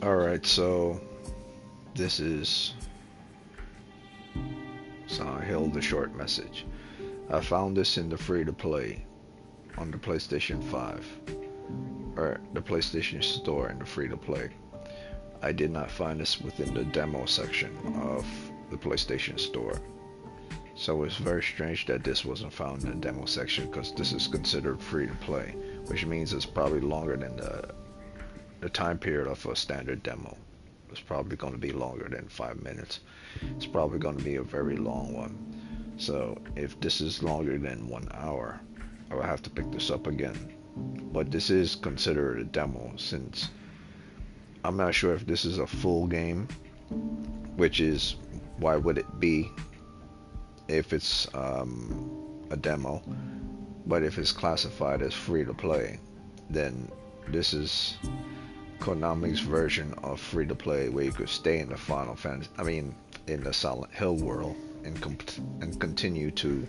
Alright, so this is Silent Hill the short message. I found this in the free to play on the PlayStation 5, or the PlayStation Store in the free to play. I did not find this within the demo section of the PlayStation Store. So it's very strange that this wasn't found in the demo section, because this is considered free to play, which means it's probably longer than the time period of a standard demo. It's probably going to be longer than 5 minutes. It's probably going to be a very long one. So if this is longer than 1 hour, I will have to pick this up again. But this is considered a demo, since I'm not sure if this is a full game, which is, why would it be if it's a demo? But if it's classified as free to play, then this is Konami's version of free to play, where you could stay in the in the Silent Hill world, and continue to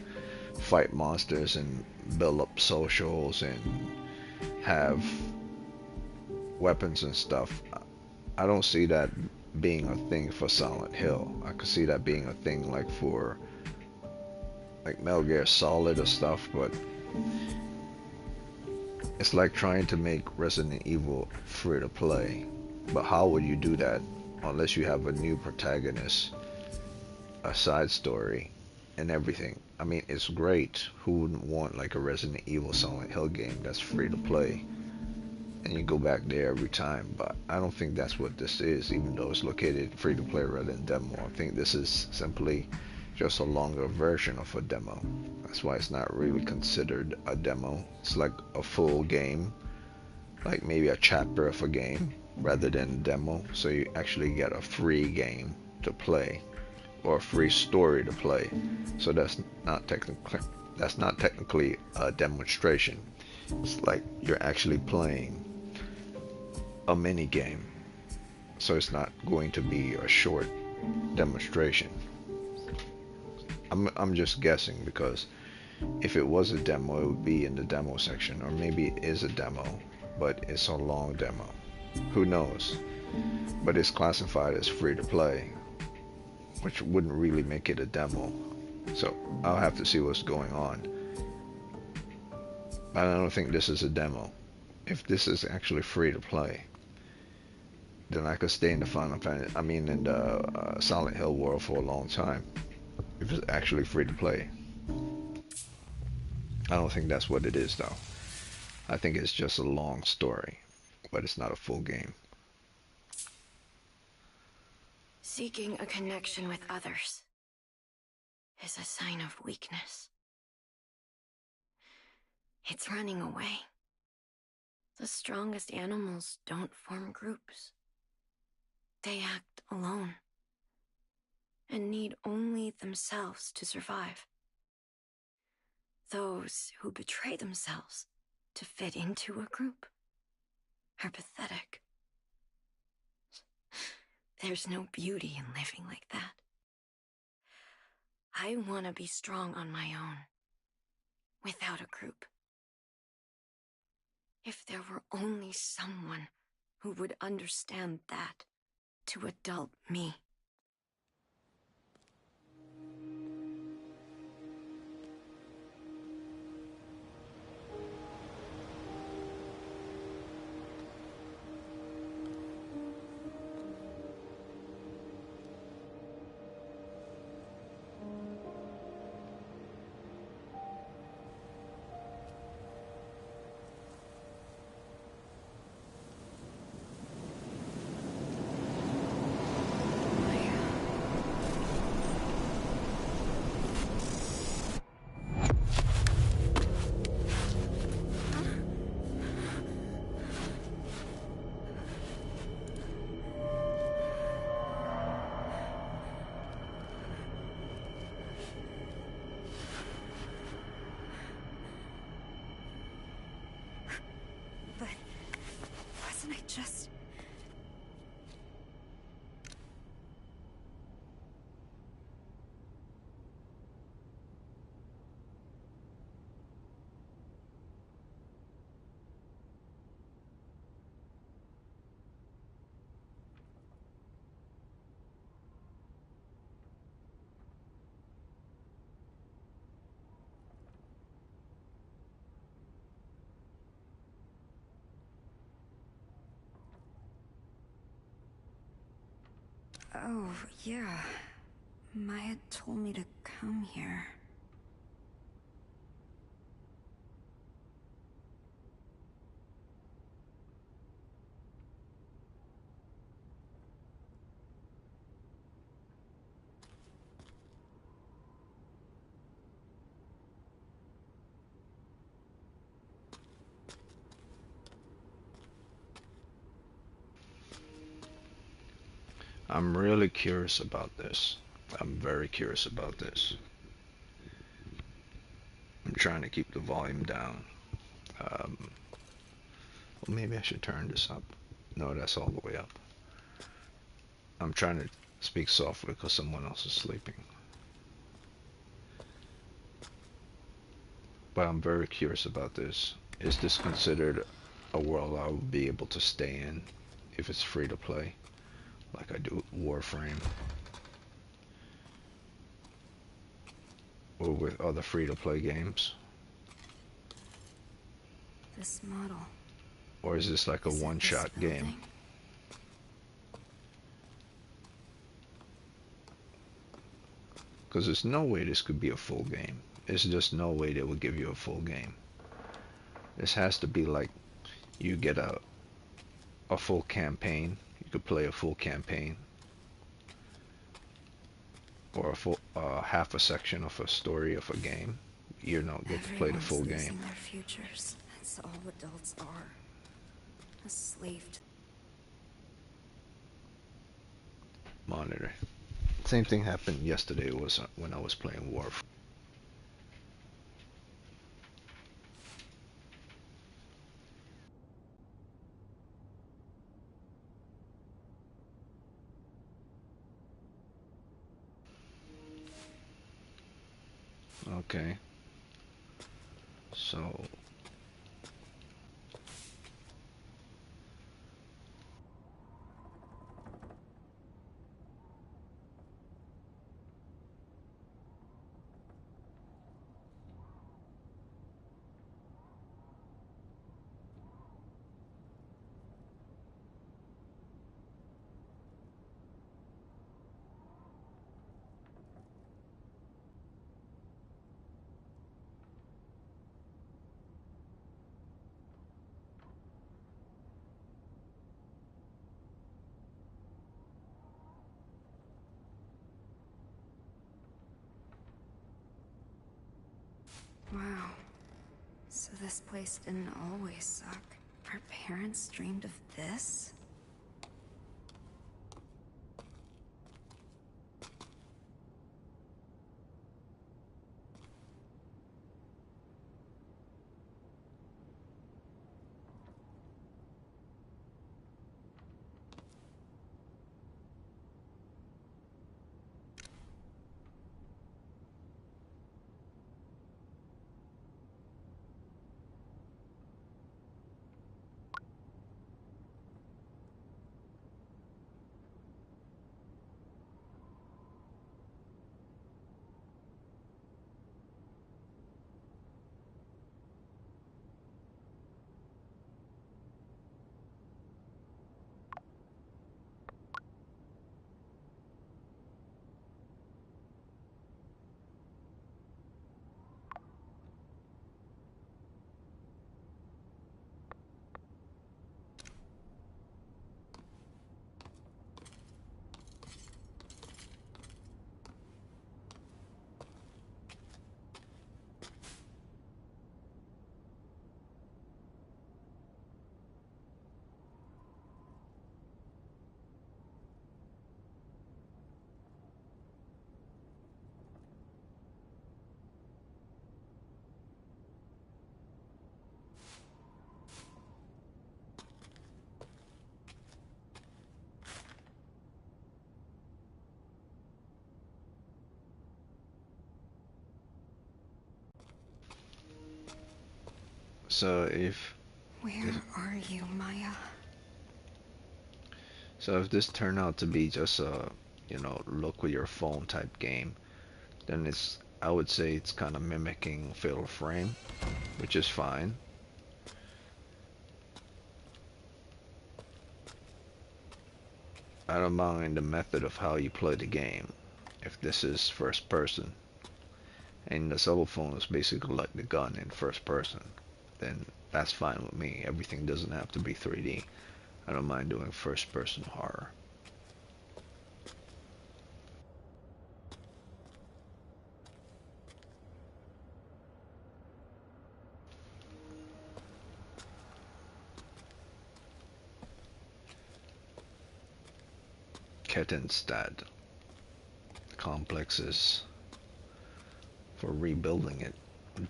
fight monsters and build up socials and have weapons and stuff. I don't see that being a thing for Silent Hill. I could see that being a thing like for like Metal Gear Solid or stuff, but it's like trying to make Resident Evil free to play. But how would you do that unless you have a new protagonist, a side story, and everything? I mean, it's great. Who wouldn't want like a Resident Evil Silent Hill game that's free to play, and you go back there every time? But I don't think that's what this is, even though it's located free to play rather than demo. I think this is simply just a longer version of a demo. That's why it's not really considered a demo. It's like a full game, like maybe a chapter of a game rather than a demo. So you actually get a free game to play, or a free story to play. So that's not technically a demonstration. It's like you're actually playing a mini game. So it's not going to be a short demonstration. I'm just guessing, because if it was a demo, it would be in the demo section, or maybe it is a demo, but it's a long demo. Who knows? But it's classified as free to play, which wouldn't really make it a demo. So I'll have to see what's going on. But I don't think this is a demo. If this is actually free to play, then I could stay in the in the Silent Hill world for a long time. If it's actually free to play. I don't think that's what it is though. I think it's just a long story, but it's not a full game. Seeking a connection with others is a sign of weakness. It's running away. The strongest animals don't form groups. They act alone and need only themselves to survive. Those who betray themselves to fit into a group are pathetic. There's no beauty in living like that. I want to be strong on my own, without a group. If there were only someone who would understand that to adult me. Oh, yeah. Maya told me to come here. I'm really curious about this. I'm very curious about this. I'm trying to keep the volume down. Well, maybe I should turn this up. No, that's all the way up. I'm trying to speak softly because someone else is sleeping. But I'm very curious about this. Is this considered a world I will be able to stay in if it's free to play, like I do Warframe, or with other free to play games? This model. Or is this like a one-shot game? Because there's no way this could be a full game. There's just no way they would give you a full game. This has to be like you get a full campaign. You could play a full campaign, or a full half a section of a story of a game. You don't get to play the full game. Their futures. That's all adults are. A slave to Monitor. Same thing happened yesterday. Was when I was playing Warframe. Okay. So Wow. So this place didn't always suck. Our parents dreamed of this? So if Where are you, Maya? so if this turned out to be just a, look with your phone type game, then I would say it's kind of mimicking Fatal Frame, which is fine. I don't mind the method of how you play the game. If this is first person, and the cell phone is basically like the gun in first person, then that's fine with me. Everything doesn't have to be 3D. I don't mind doing first person horror. Kettenstad complexes for rebuilding it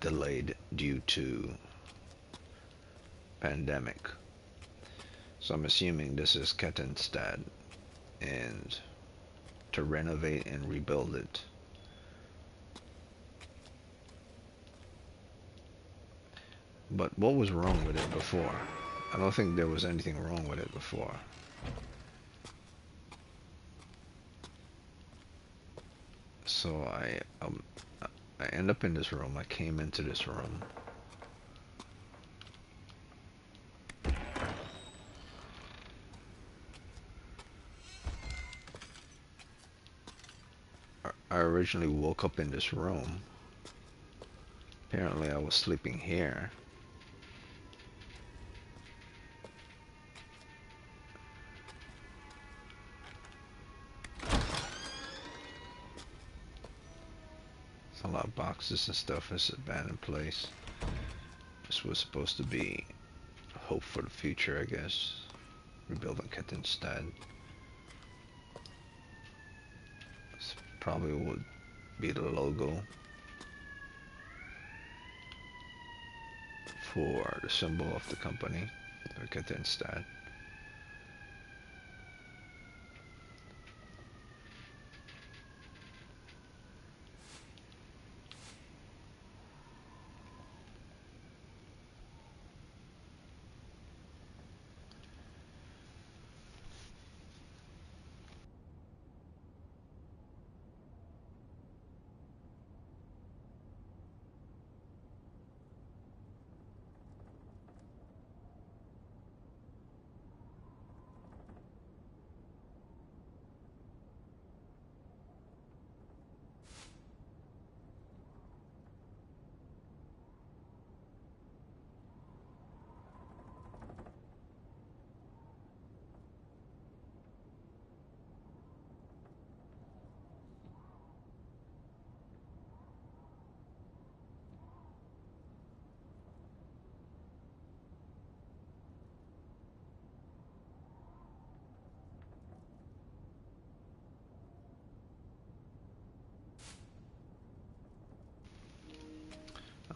delayed due to pandemic. So I'm assuming this is Kettenstad, and to renovate and rebuild it. But what was wrong with it before? I don't think there was anything wrong with it before. So I end up in this room. I came into this room. I originally woke up in this room. Apparently I was sleeping here. It's a lot of boxes and stuff. It's an abandoned place. This was supposed to be hope for the future, I guess. Rebuilding Kettenstad. This probably would be the logo for the symbol of the company, Kettenstad.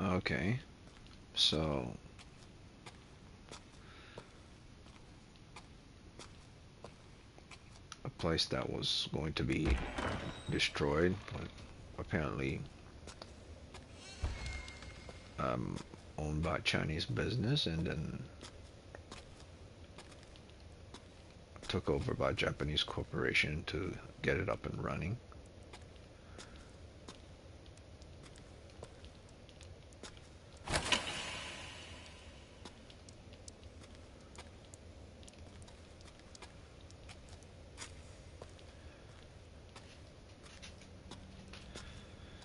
Okay, so a place that was going to be destroyed, but apparently owned by Chinese business and then took over by Japanese corporation to get it up and running.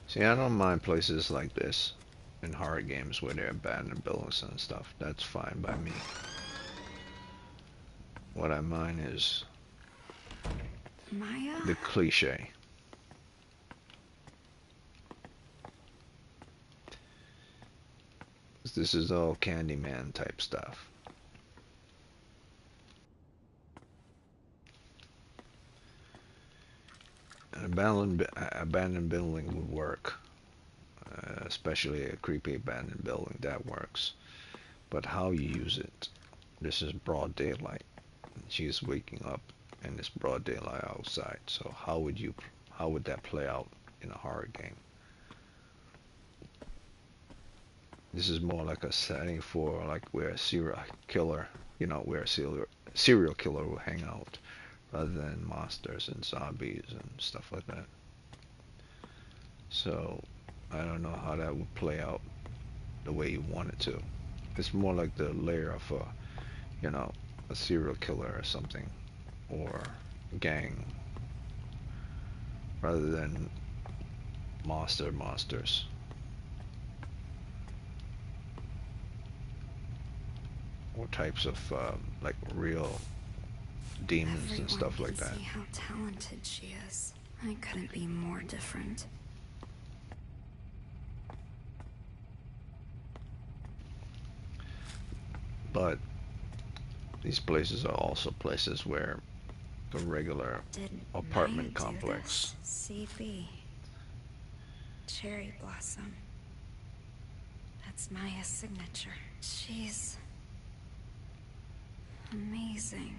See, I don't mind places like this in horror games where they're abandoned buildings and stuff. That's fine by me. What I mind is Maya? the cliche. This is all Candyman type stuff. An abandoned building would work, especially a creepy abandoned building, that works. But how you use it, this is broad daylight. She's waking up and it's broad daylight outside. So how would that play out in a horror game? This is more like a setting for like where a serial killer, where a serial killer will hang out, rather than monsters and zombies and stuff like that. So I don't know how that would play out the way you want it to. It's more like the layer of a serial killer or something, or gang rather than monsters. Or types of like real demons and Everyone stuff like can that. see how talented she is. I couldn't be more different. But these places are also places where the regular Did apartment Maya do complex. this? CB. Cherry blossom. That's Maya's signature. She's amazing.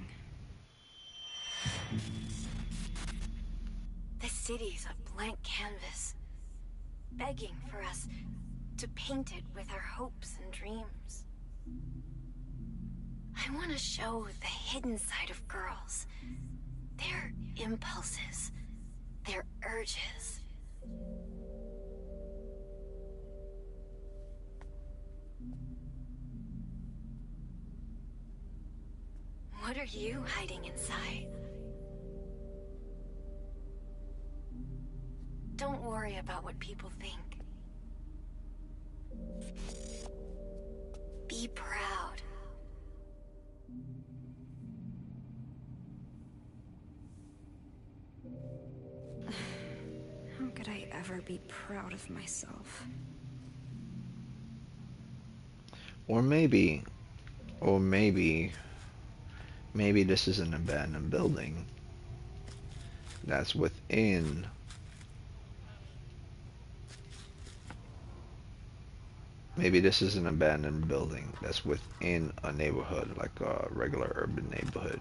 The city's a blank canvas, begging for us to paint it with our hopes and dreams. I want to show the hidden side of girls, their impulses, their urges. What are you hiding inside? Don't worry about what people think. Be proud. How could I ever be proud of myself? Or maybe, or maybe, maybe this is an abandoned building that's within maybe this is an abandoned building that's within a neighborhood, like a regular urban neighborhood.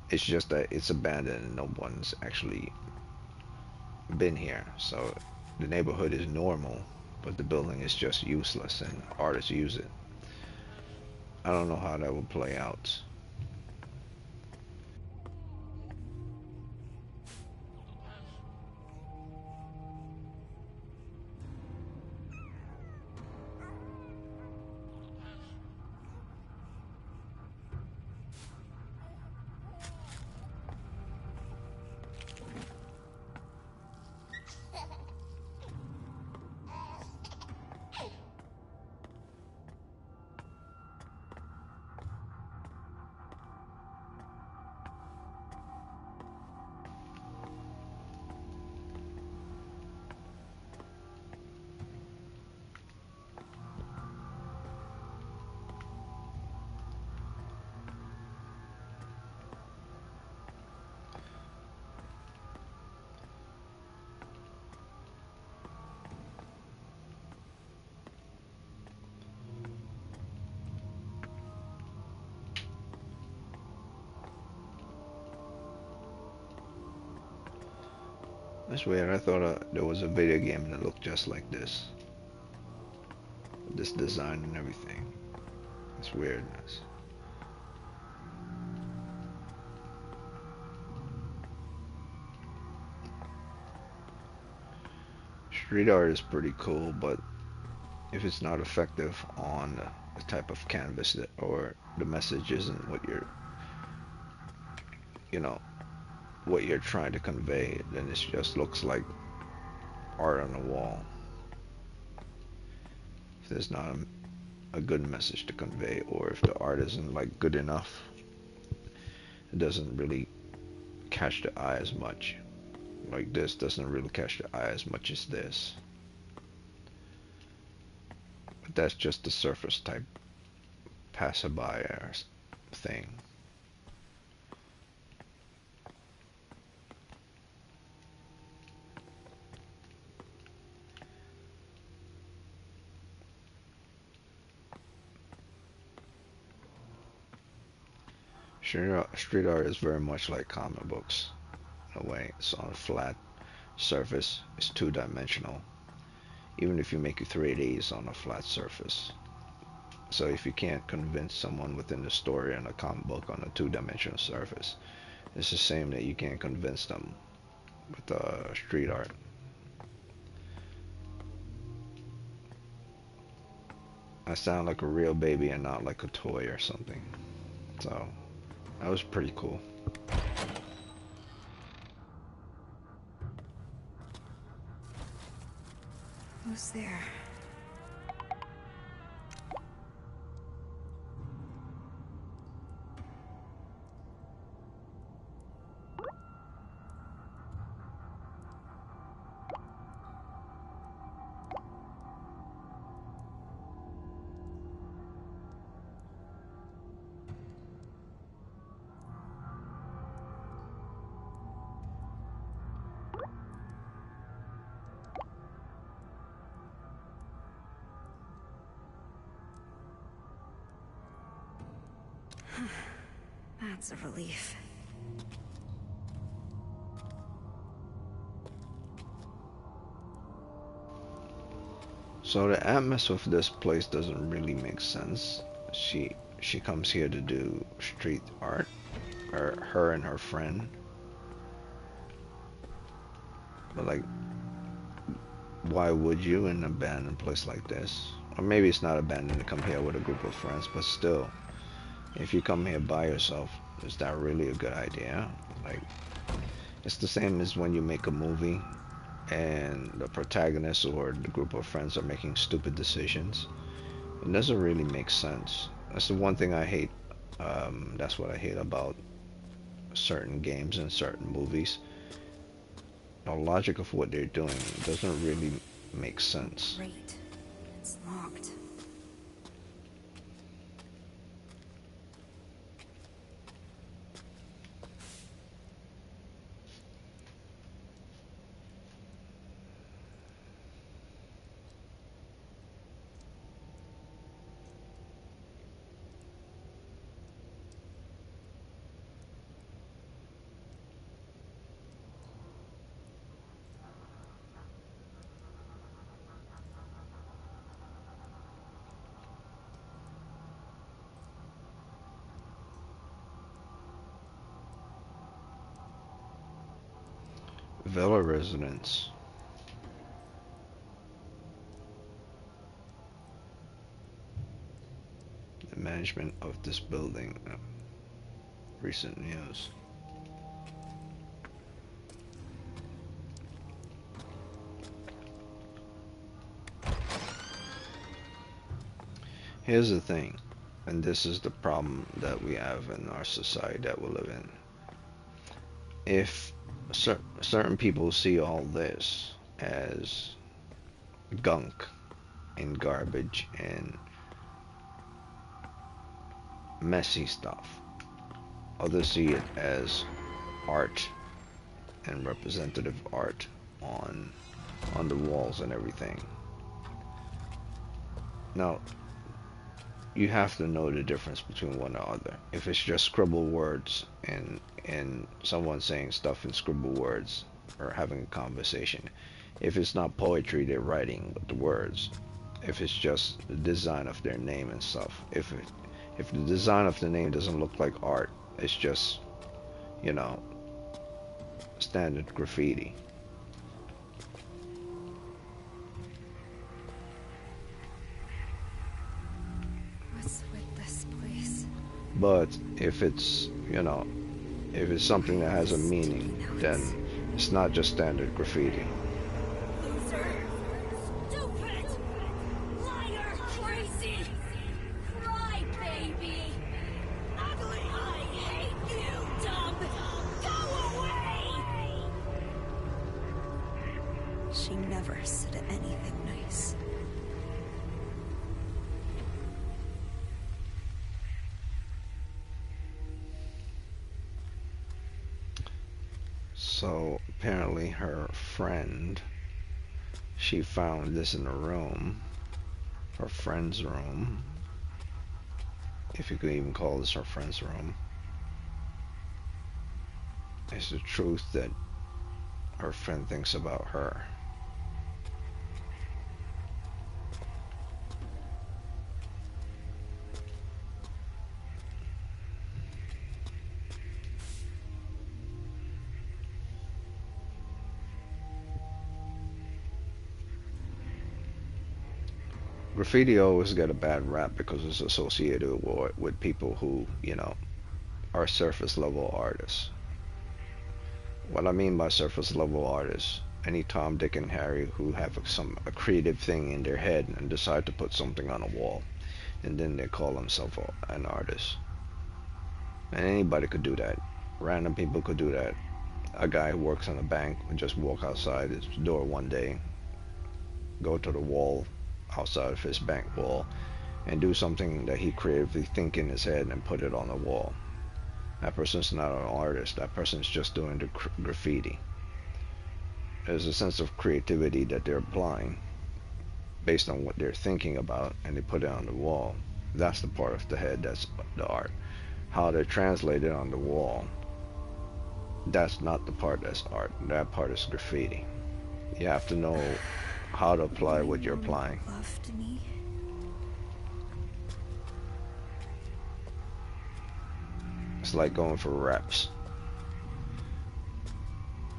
It's just that it's abandoned and no one's actually been here. So the neighborhood is normal, but the building is just useless and artists use it. I don't know how that will play out. That's weird. I thought there was a video game that looked just like this. This design and everything. It's weirdness. Street art is pretty cool, but if it's not effective on the type of canvas that, or the message isn't what you know, what you're trying to convey, then it just looks like art on a wall. If there's not a good message to convey, or if the art isn't like good enough, it doesn't really catch the eye as much. Like this doesn't really catch the eye as much as this. But that's just the surface type passerby thing. Street art is very much like comic books in a way. It's on a flat surface. It's two-dimensional. Even if you make it 3D, it's on a flat surface. So if you can't convince someone within the story in a comic book on a two-dimensional surface, it's the same that you can't convince them with street art. I sound like a real baby and not like a toy or something. So that was pretty cool. Who's there? That's a relief. So the atmosphere of this place doesn't really make sense. She comes here to do street art, or her and her friend. But like, why would you in an abandoned place like this? Or maybe it's not abandoned to come here with a group of friends, but still, if you come here by yourself, is that really a good idea? Like, it's the same as when you make a movie and the protagonist or the group of friends are making stupid decisions. It doesn't really make sense. That's the one thing I hate. That's what I hate about certain games and certain movies. The logic of what they're doing doesn't really make sense. Great. It's locked. Villa residents. The management of this building. Recent news. Here's the thing, and this is the problem that we have in our society that we live in. If certain people see all this as gunk and garbage and messy stuff, others see it as art and representative art on the walls and everything. Now, you have to know the difference between one or other. If it's just scribble words and someone saying stuff in scribble words or having a conversation, if it's not poetry they're writing with the words, if it's just the design of their name and stuff, if the design of the name doesn't look like art, it's just, you know, standard graffiti. What's with this place? But if it's, you know, if it's something that has a meaning, then it's not just standard graffiti. Loser! Stupid! Liar! Crazy! Cry, baby! Ugly! I hate you, dumb! Go away! She never said anything nice. So apparently her friend, she found this in a room, her friend's room, if you could even call this her friend's room. It's the truth that her friend thinks about her. Graffiti always get a bad rap because it's associated with people who, you know, are surface level artists. What I mean by surface level artists any Tom, Dick, and Harry who have a creative thing in their head and decide to put something on a wall, and then they call themselves an artist. And anybody could do that. Random people could do that. A guy who works in a bank would just walk outside his door one day, go to the wall outside of his bank wall, and do something that he creatively think in his head and put it on the wall. That person's not an artist. That person's just doing the graffiti. There's a sense of creativity that they're applying based on what they're thinking about, and they put it on the wall. That's the part of the head that's the art. How they translate it on the wall, that's not the part that's art. That part is graffiti. You have to know how to apply what you're applying. Loved me. It's like going for reps.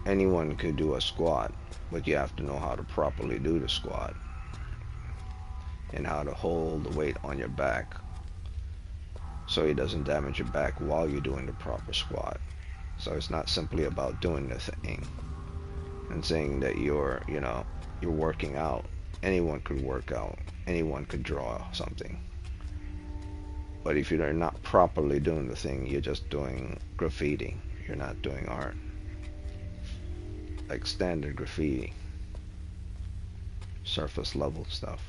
Anyone could do a squat, but you have to know how to properly do the squat and how to hold the weight on your back so it doesn't damage your back while you're doing the proper squat. So it's not simply about doing the thing and saying that you're working out. Anyone could work out. Anyone could draw something. But if you're not properly doing the thing, you're just doing graffiti. You're not doing art. Like standard graffiti. Surface level stuff.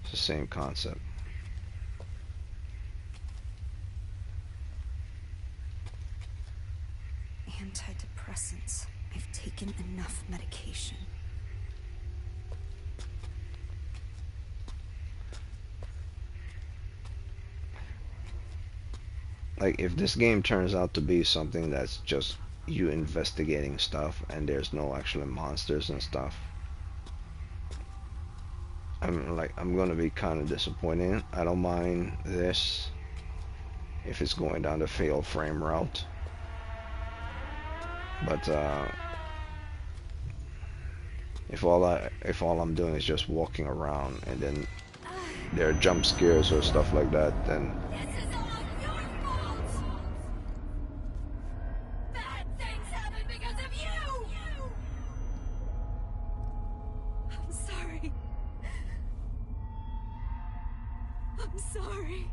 It's the same concept. Antidepressants. I've taken enough medication. Like, if this game turns out to be something that's just you investigating stuff and there's no actual monsters and stuff, I'm gonna be kind of disappointed. I don't mind this if it's going down the fail frame route, but if all I'm doing is just walking around and then there are jump scares or stuff like that, then I'm sorry.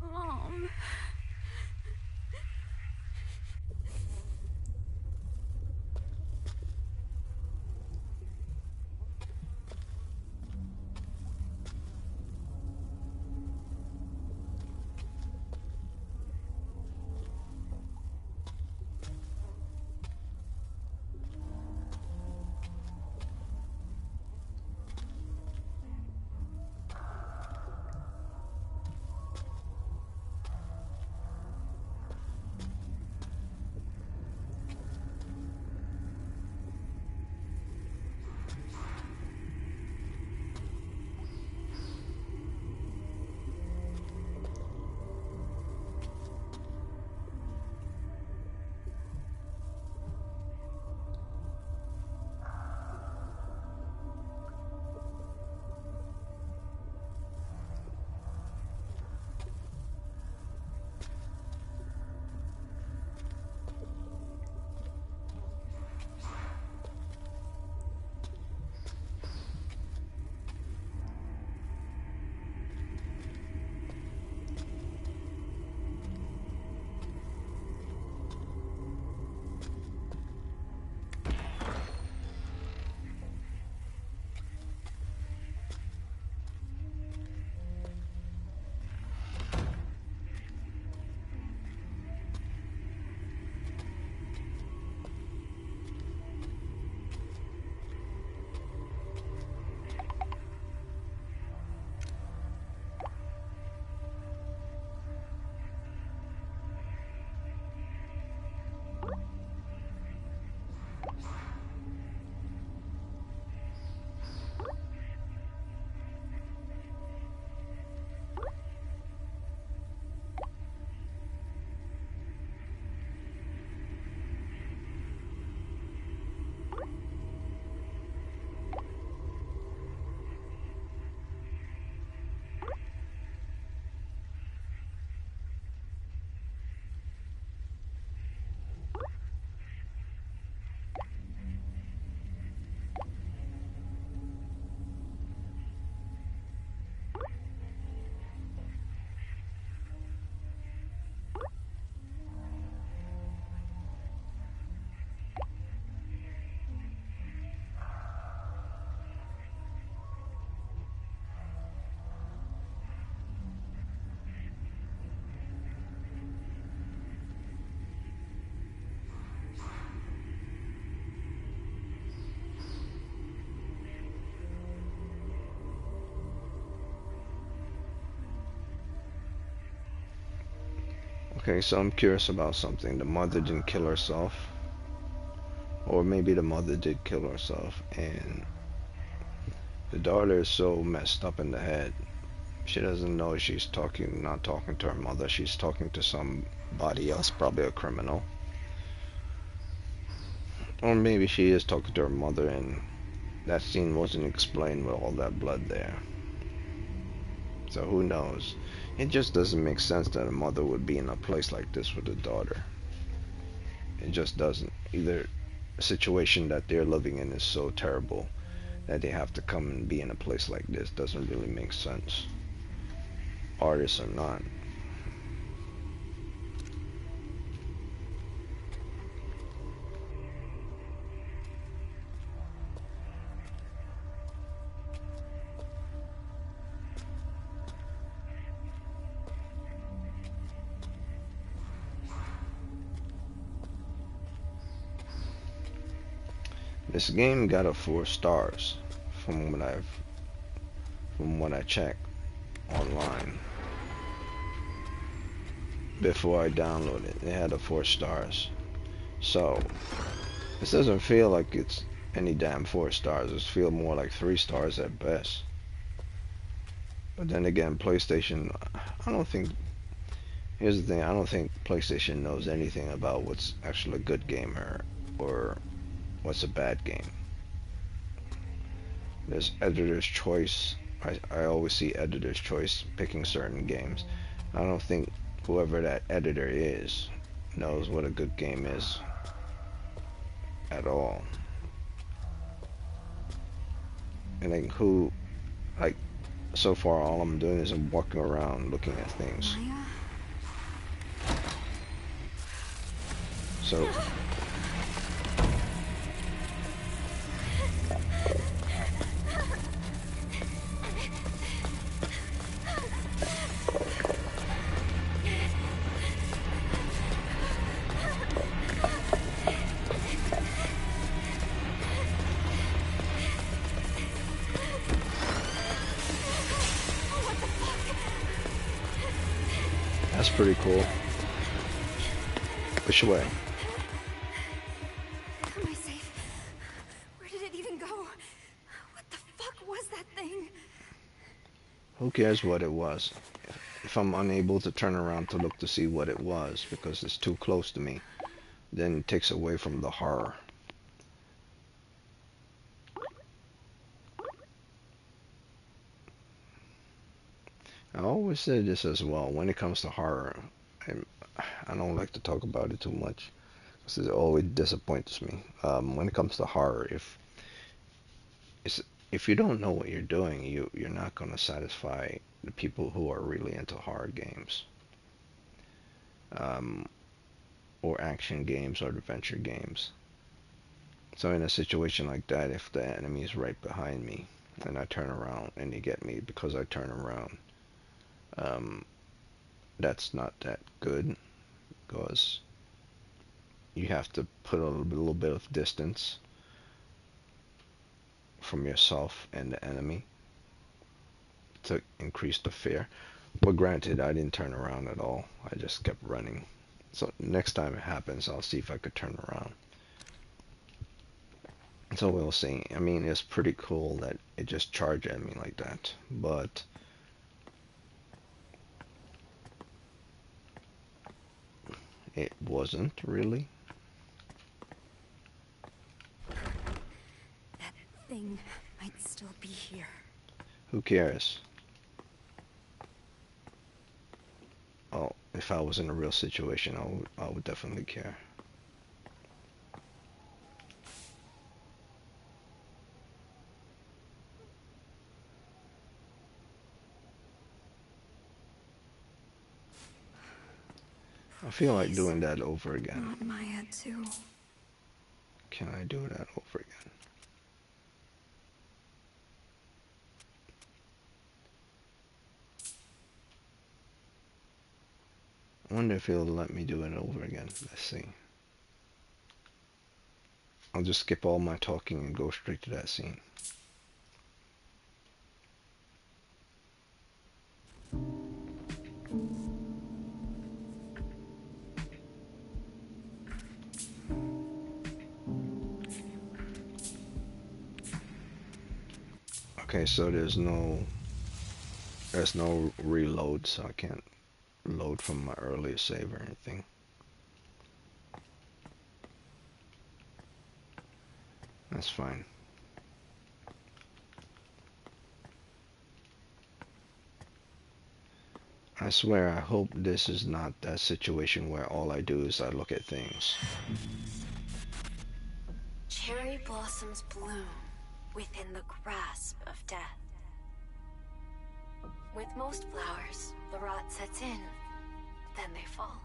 Mom. Okay, so I'm curious about something. The mother didn't kill herself. Or maybe the mother did kill herself, and the daughter is so messed up in the head. She doesn't know she's not talking to her mother. She's talking to somebody else, probably a criminal. Or maybe she is talking to her mother, and that scene wasn't explained with all that blood there. So who knows? It just doesn't make sense that a mother would be in a place like this with a daughter. It just doesn't. Either the situation that they're living in is so terrible that they have to come and be in a place like this doesn't really make sense. Artists or not. This game got a 4 stars from what I checked online before I downloaded it. It had a 4 stars. So this doesn't feel like it's any damn 4 stars. It feels more like 3 stars at best. But then again, PlayStation, I don't think, here's the thing, I don't think PlayStation knows anything about what's actually a good game or what's a bad game. There's editor's choice. I always see editor's choice picking certain games. I don't think whoever that editor is knows what a good game is at all. And like, so far all I'm doing is I'm walking around looking at things. Maya? So that's pretty cool. Which way? Am I safe? Where did it even go? What the fuck was that thing? Who cares what it was? If I'm unable to turn around to look to see what it was because it's too close to me, then it takes away from the horror. I always say this as well. When it comes to horror, I don't like to talk about it too much because it always disappoints me. When it comes to horror, if you don't know what you're doing, you're not gonna satisfy the people who are really into horror games, um, or action games or adventure games. So in a situation like that, if the enemy is right behind me and I turn around and they get me because I turn around, um, that's not that good because you have to put a little bit of distance from yourself and the enemy to increase the fear. But granted, I didn't turn around at all. I just kept running. So next time it happens, I'll see if I could turn around. So we'll see. I mean, it's pretty cool that it just charged at me like that. But it wasn't really. That thing might still be here. Who cares? Oh, if I was in a real situation, I would definitely care. I feel like doing that over again. Not Maya, too. Can I do that over again? I wonder if it'll let me do it over again. Let's see. I'll just skip all my talking and go straight to that scene. Okay, so there's no reload, so I can't load from my earlier save or anything. That's fine. I swear, I hope this is not that situation where all I do is I look at things. Cherry blossoms bloom within the grasp of death. With most flowers, the rot sets in, then they fall.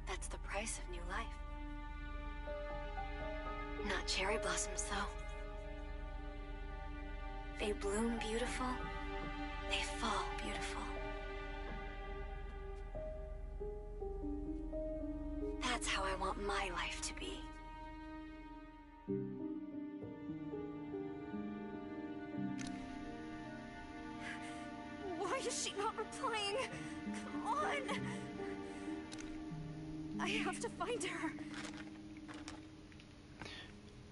That's the price of new life. Not cherry blossoms, though. They bloom beautiful, they fall beautiful. That's how I want my life to be. Why is she not replying? Come on! I have to find her.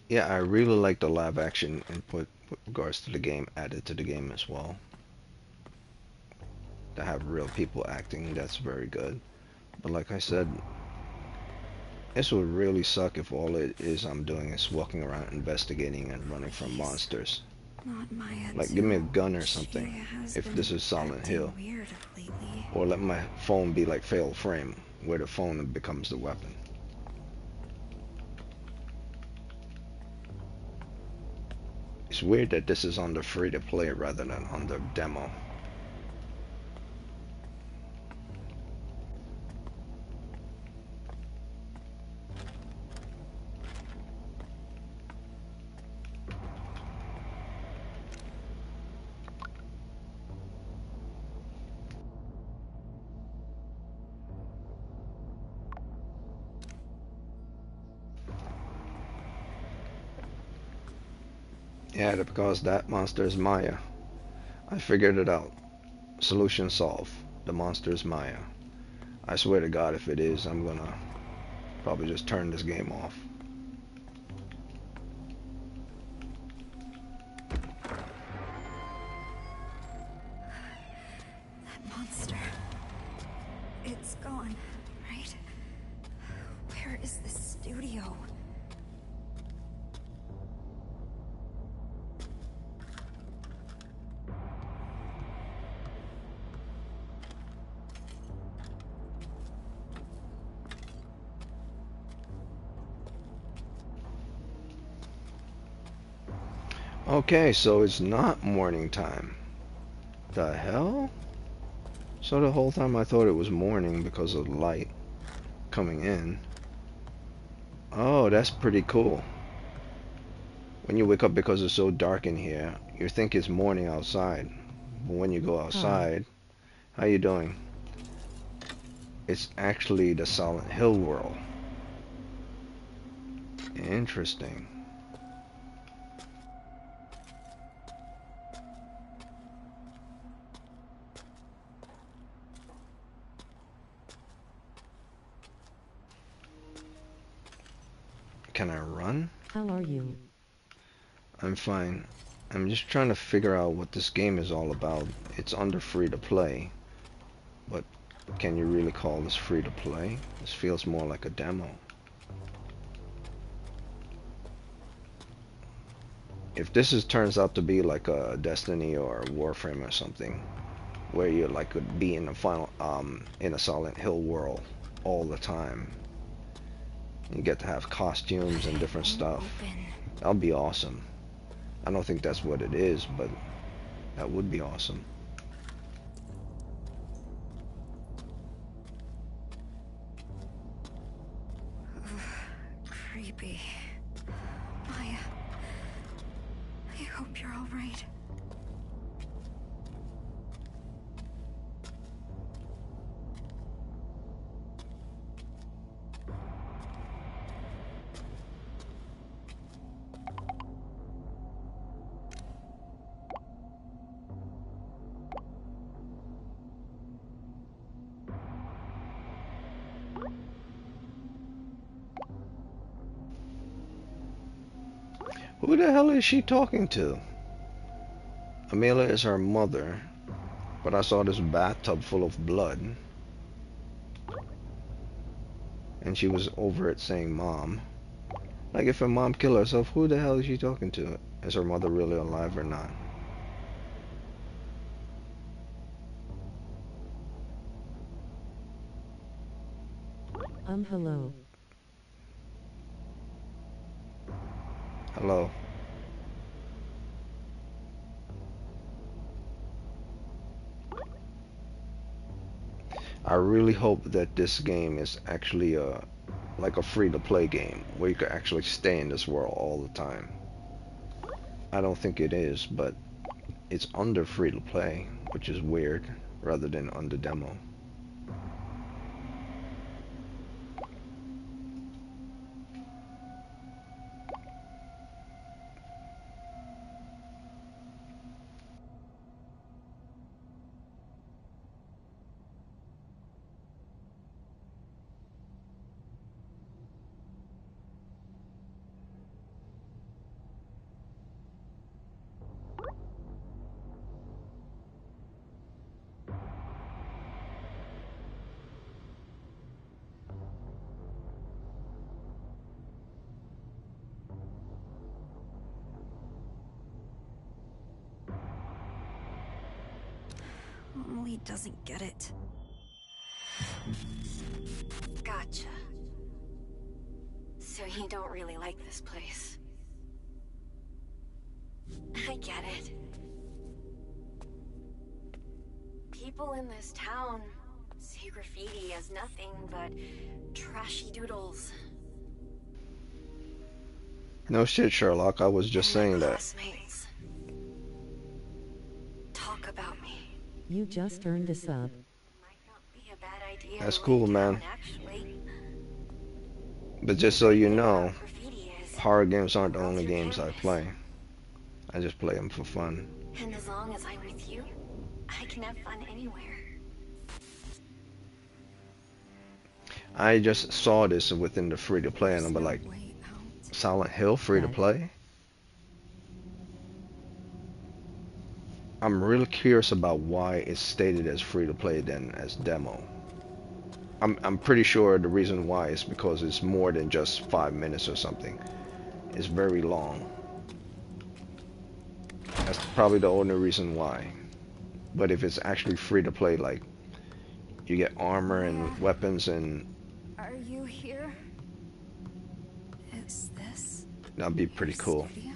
Yeah, I really like the live action input with regards to the game added to the game as well. To have real people acting, that's very good. But like I said, this would really suck if all it is I'm doing is walking around investigating and running from monsters. Not Maya. Like, give me a gun or something, if this is Silent Hill. Weird lately. Or let my phone be like Fatal Frame, where the phone becomes the weapon. It's weird that this is on the free-to-play rather than on the demo. Yeah, because that monster is Maya. I figured it out. Solution solved. The monster is Maya. I swear to God, if it is, I'm gonna probably just turn this game off. That monster. It's gone, right? Where is this studio? Okay, so it's not morning time. The hell? So the whole time I thought it was morning because of the light coming in. Oh, that's pretty cool. When you wake up because it's so dark in here, you think it's morning outside. But when you go outside, how you doing? It's actually the Silent Hill world. Interesting. Can I run? How are you? I'm fine. I'm just trying to figure out what this game is all about. It's under free to play, but can you really call this free to play? This feels more like a demo. If this turns out to be like a Destiny or a Warframe or something, where you like could be in a in a Silent Hill world all the time, you get to have costumes and different stuff. That'll be awesome. I don't think that's what it is, but that would be awesome. Creepy. Maya. I hope you're all right. Who the hell is she talking to? Amelia is her mother, but I saw this bathtub full of blood, and she was over it saying mom. Like, if her mom killed herself, who the hell is she talking to? Is her mother really alive or not? Hello. Hello. I really hope that this game is actually like a free-to-play game where you can actually stay in this world all the time. I don't think it is, but it's under free-to-play, which is weird, rather than under demo. Emily doesn't get it. Gotcha. So you don't really like this place. I get it. People in this town see graffiti as nothing but trashy doodles. No shit, Sherlock. I was just saying that. Classmates talk about me. You just earned a sub. Might not be a bad idea. That's to cool, leave man. town, actually. But just so you know, Graffiti is. horror games aren't the only games I play. I just play them for fun. And as long as I'm with you, I can have fun anywhere. I just saw this within the free-to-play, and I'm like, Way out. Silent Hill free-to-play? I'm really curious about why it's stated as free-to-play than as demo. I'm pretty sure the reason why is because it's more than just 5 minutes or something. It's very long. That's probably the only reason why. But if it's actually free-to-play, like, you get armor and weapons, and Are you here? Is this that'd be pretty your cool. studio?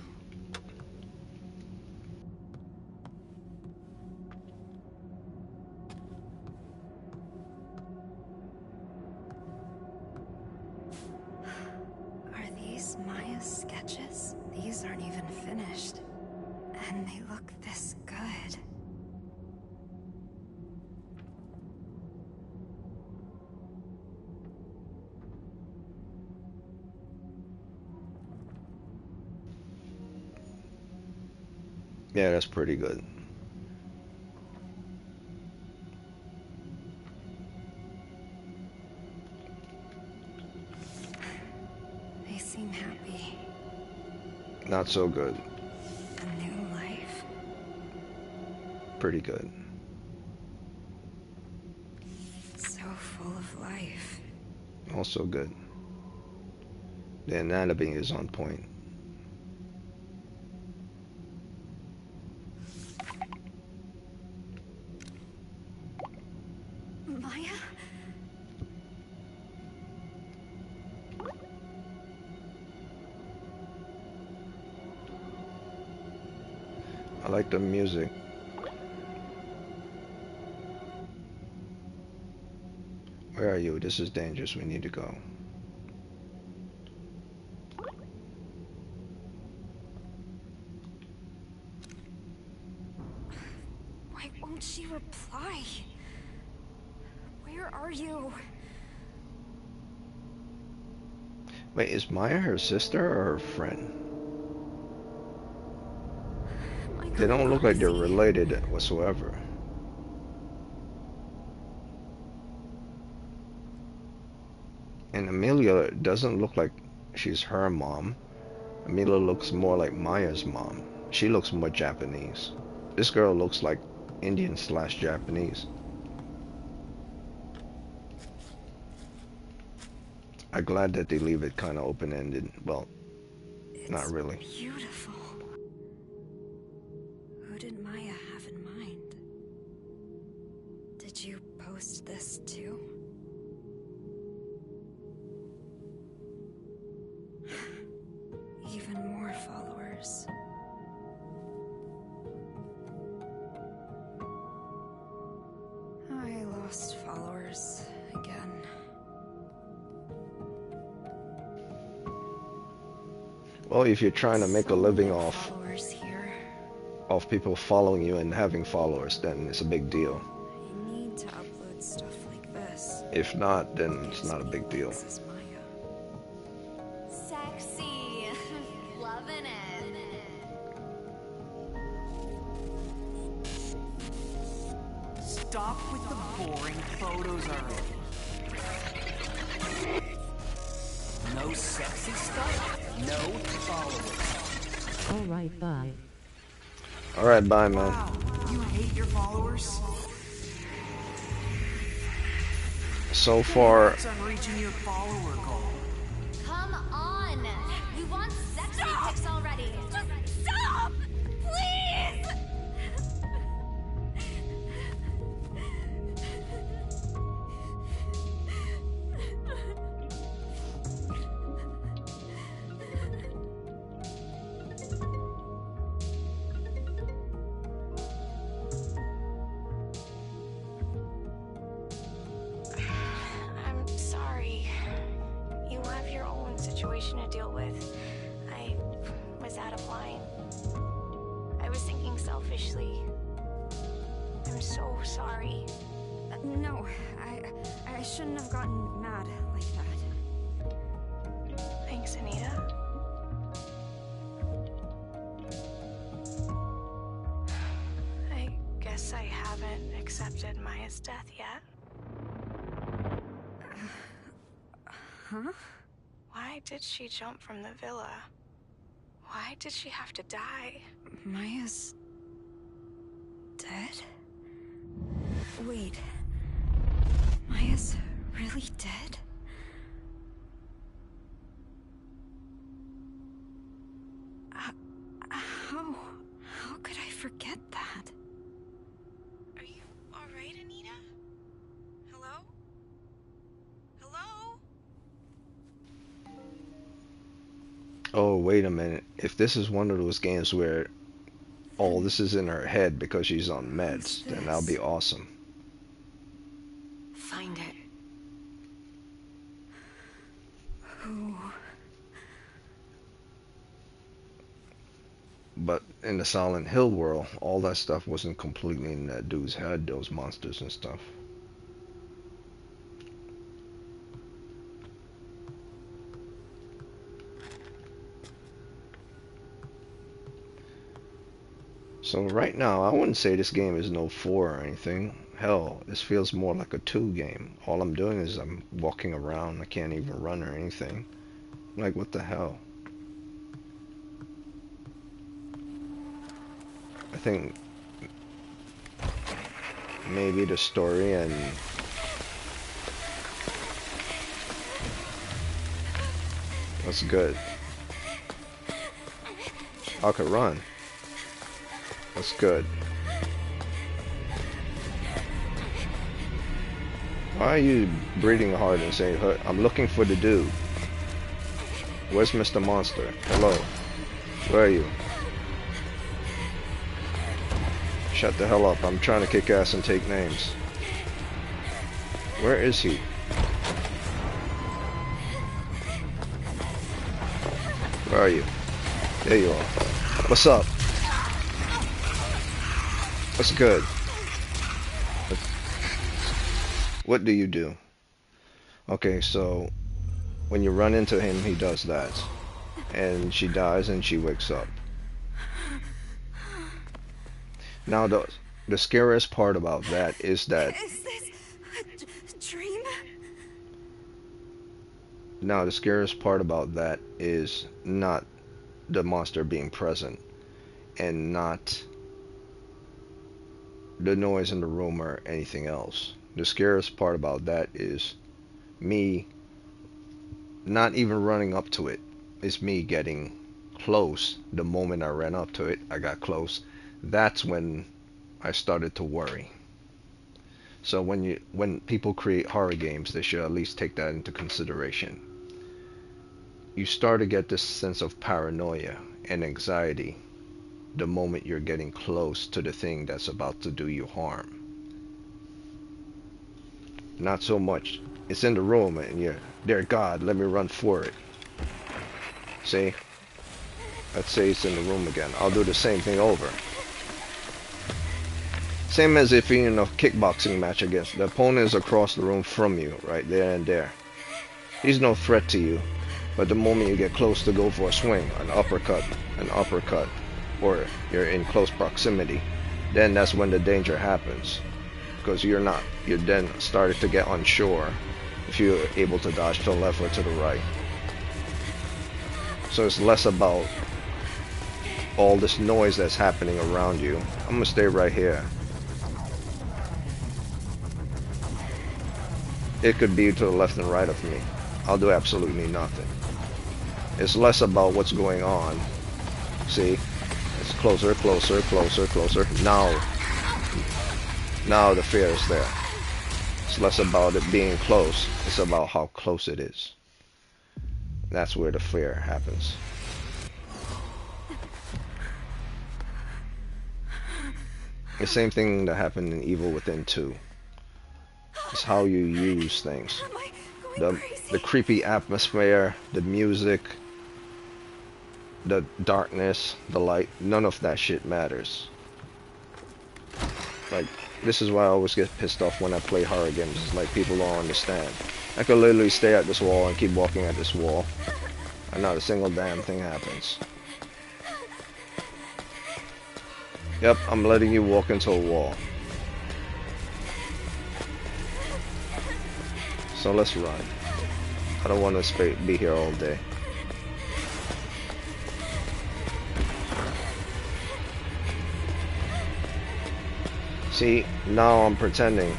Are these Maya's sketches? These aren't even finished. And they look this good. Yeah, that's pretty good. They seem happy. Not so good. A new life. Pretty good. So full of life. Also good. The anatomy is on point. Maya? I like the music. Where are you? This is dangerous. We need to go. Why won't she reply? Where are you? Wait, is Maya her sister or her friend? Am I They going don't look like they're crazy? related whatsoever. And Amelia doesn't look like she's her mom. Amelia looks more like Maya's mom. She looks more Japanese. This girl looks like Indian slash Japanese. I'm glad that they leave it kind of open-ended. Well, It's not really. beautiful. Who did Maya have in mind? Did you post this too? Even more followers. I lost followers again. Well, if you're trying to make a living off Followers here. people following you and having followers, then it's a big deal. I need to upload stuff like this. If not, then it's not a big deal. This is Maya. Sexy. Loving it. Stop with the boring photos already. No sexy stuff, no followers. Alright, bye. Alright, bye, man. Wow, you hate your followers? So far, It's on reaching your follower goal. Come on. We want sexy pics already. Just stop! Please! I'm sorry. You have your own situation to deal with. I was out of line. I was thinking selfishly. I'm so sorry. No, I shouldn't have gotten mad like that. Thanks, Anita. I guess I haven't accepted Maya's death yet. Huh? Why did she jump from the villa? Why did she have to die? Maya's dead? Wait. Maya's really dead? How could I forget that? Are you alright, Anita? Hello? Hello? oh, wait a minute. If this is one of those games where all this is in her head because she's on meds, then that'll be awesome. Find it. Who? But in the Silent Hill world, all that stuff wasn't completely in that dude's head, those monsters and stuff. So right now, I wouldn't say this game is no 4 or anything. Hell, this feels more like a 2 game. All I'm doing is I'm walking around. I can't even run or anything. Like, what the hell? I think maybe the story and that's good. I could run. That's good. Why are you breathing hard and saying, I'm looking for the dude. Where's Mr. Monster? Hello. Where are you? Shut the hell up. I'm trying to kick ass and take names. Where is he? Where are you? There you are. What's up? What's good? What do you do? Okay, so when you run into him, he does that. And she dies and she wakes up. Now the scariest part about that is that Is this a dream? now the scariest part about that is not the monster being present and not the noise in the room or anything else. The scariest part about that is me not even running up to it. It's me getting close. The moment I ran up to it, I got close. That's when I started to worry. So when people create horror games, they should at least take that into consideration. You start to get this sense of paranoia and anxiety the moment you're getting close to the thing that's about to do you harm. Not so much, it's in the room and you're, dear God, let me run for it. See? Let's say it's in the room again. I'll do the same thing over. Same as if you're in a kickboxing match against the opponent is across the room from you, right there and there. He's no threat to you, but the moment you get close to go for a swing, an uppercut, or you're in close proximity, then that's when the danger happens. Because you're then started to get unsure if you're able to dodge to the left or to the right. So it's less about all this noise that's happening around you. I'm gonna stay right here. It could be to the left and right of me. I'll do absolutely nothing. It's less about what's going on. See? It's closer, closer, closer, closer. Now the fear is there. It's less about it being close. It's about how close it is. That's where the fear happens. The same thing that happened in Evil Within 2. It's how you use things. The creepy atmosphere, the music, the darkness, the light, none of that shit matters. Like, this is why I always get pissed off when I play horror games. It's like people don't understand. I could literally stay at this wall and keep walking at this wall, and not a single damn thing happens. Yep, I'm letting you walk into a wall. So let's run. I don't want to be here all day. See, now I'm pretending.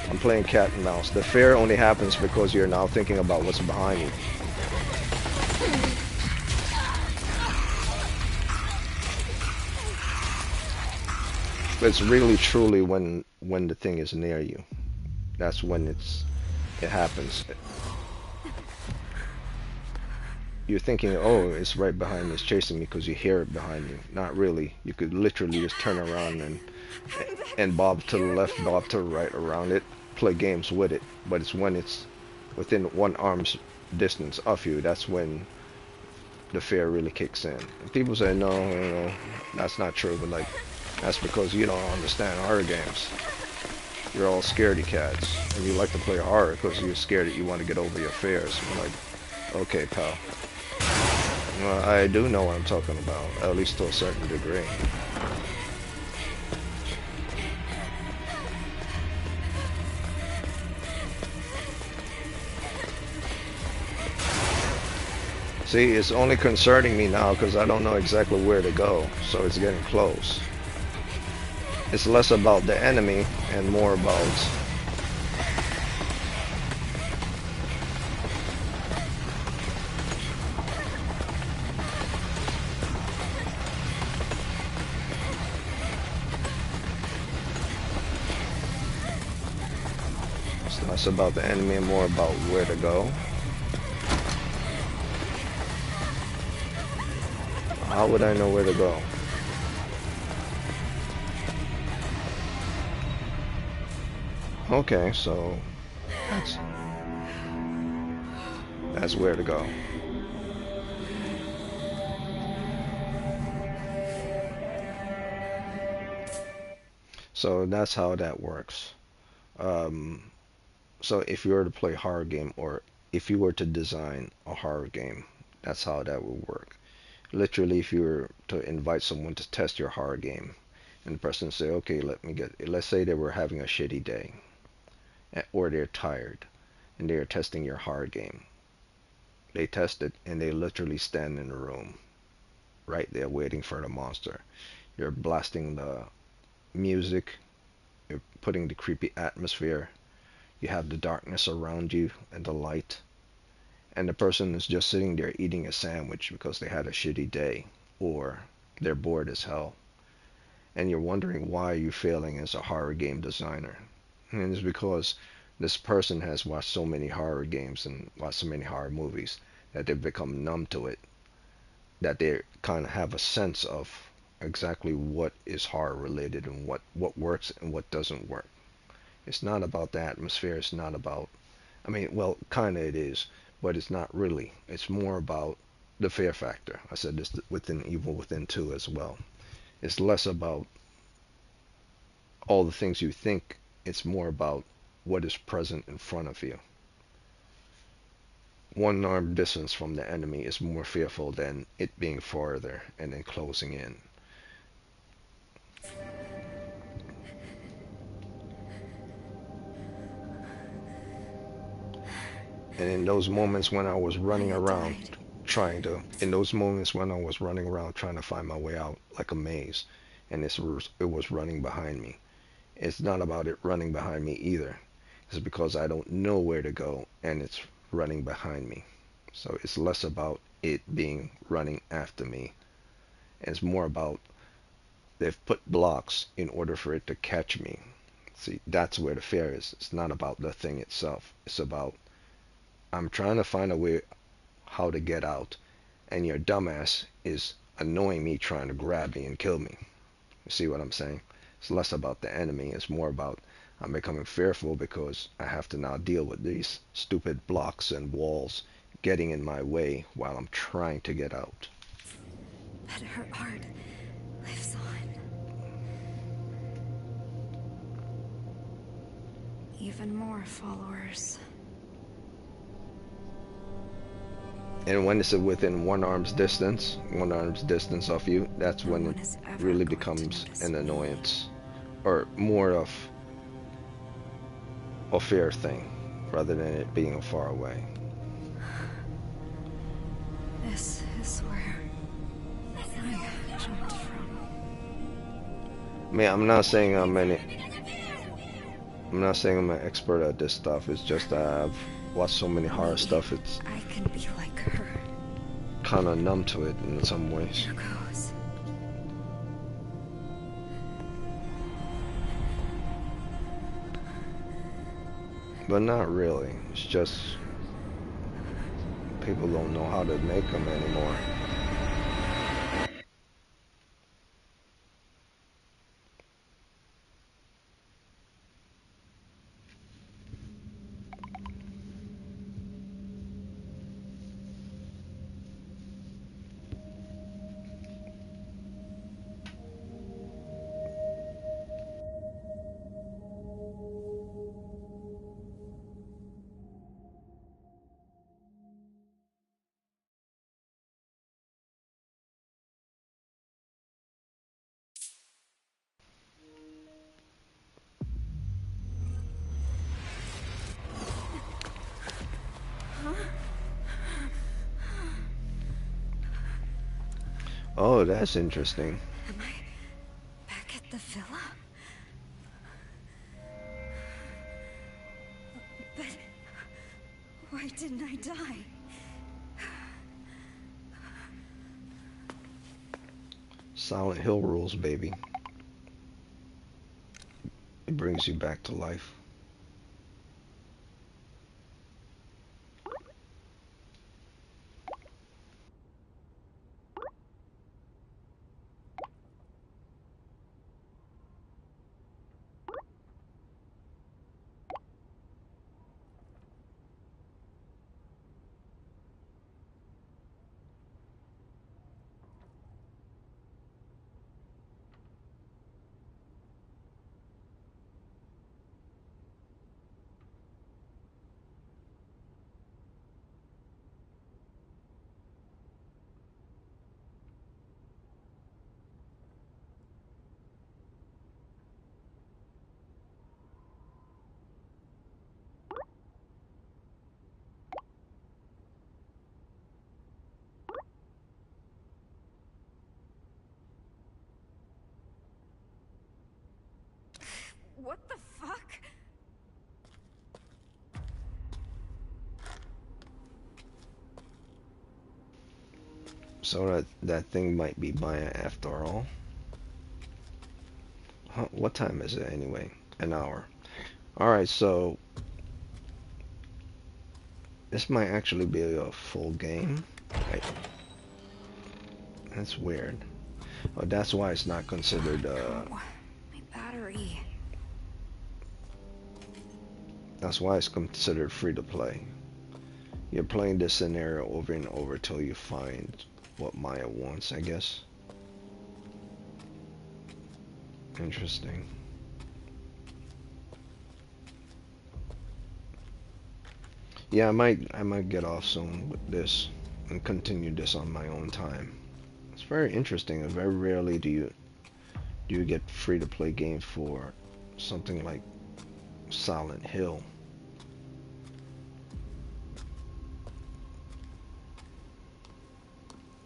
I'm playing cat and mouse. The fear only happens because you're now thinking about what's behind you. But it's really truly when the thing is near you. That's when it happens. You're thinking, oh, it's right behind me, it's chasing me, because you hear it behind you. Not really. You could literally just turn around and bob to the left, bob to the right around it, play games with it. But it's when it's within one arm's distance of you, that's when the fear really kicks in. And people say, no, that's not true, but like, that's because you don't understand horror games. You're all scaredy cats, and you like to play horror because you're scared that you want to get over your fears. I'm like, okay, pal. Well, I do know what I'm talking about, at least to a certain degree. See, it's only concerning me now because I don't know exactly where to go, so it's getting close. It's less about the enemy and more about it's less about the enemy and more about where to go. How would I know where to go? Okay, so that's where to go. So that's how that works. So if you were to play a horror game, or if you were to design a horror game, that's how that would work. Literally, if you were to invite someone to test your horror game, and the person say, okay, let's say they were having a shitty day, or they're tired, and they're testing your horror game. They test it, and they literally stand in the room, right there waiting for the monster. You're blasting music, you're putting the creepy atmosphere, you have the darkness around you and the light, and the person is just sitting there eating a sandwich because they had a shitty day or they're bored as hell. And you're wondering why you're failing as a horror game designer. And it's because this person has watched so many horror games and watched so many horror movies that they've become numb to it, that they kind of have a sense of exactly what is horror related and what works and what doesn't work. It's not about the atmosphere. It's not about, I mean, well, kind of it is, but it's not really. It's more about the fear factor. I said this within Evil Within 2 as well. It's less about all the things you think. It's more about what is present in front of you. One arm distance from the enemy is more fearful than it being farther and then closing in. And in those moments when I was running around in those moments when I was running around trying to find my way out like a maze, and it was running behind me. It's not about it running behind me either. It's because I don't know where to go and it's running behind me. So it's less about it being running after me. And it's more about they've put blocks in order for it to catch me. See, that's where the fear is. It's not about the thing itself. It's about I'm trying to find a way how to get out, and your dumbass is annoying me trying to grab me and kill me. You see what I'm saying? It's less about the enemy. It's more about I'm becoming fearful because I have to now deal with these stupid blocks and walls getting in my way while I'm trying to get out. But her art lives on. Even more followers. And when it's within one arm's distance of you, that's when it really becomes an annoyance, or more of a fear thing, rather than it being far away. This is where I jumped from. I mean, I'm not saying I'm an expert at this stuff. It's just that I've watched so many horror stuff. It's I can be like her. kind of numb to it in some ways. Here goes. But not really. It's just people don't know how to make them anymore. Oh, that's interesting. Am I back at the villa? But why didn't I die? Silent Hill rules, baby. It brings you back to life. What the fuck? So that thing might be Maya after all. Huh, what time is it anyway? An hour. Alright, so this might actually be a full game. That's weird. Oh, that's why it's not considered Oh, my battery. that's why it's considered free to play. You're playing this scenario over and over till you find what Maya wants, I guess. Interesting. Yeah, I might get off soon with this and continue this on my own time. It's very interesting. Very rarely do you get free to play games for something like Silent Hill.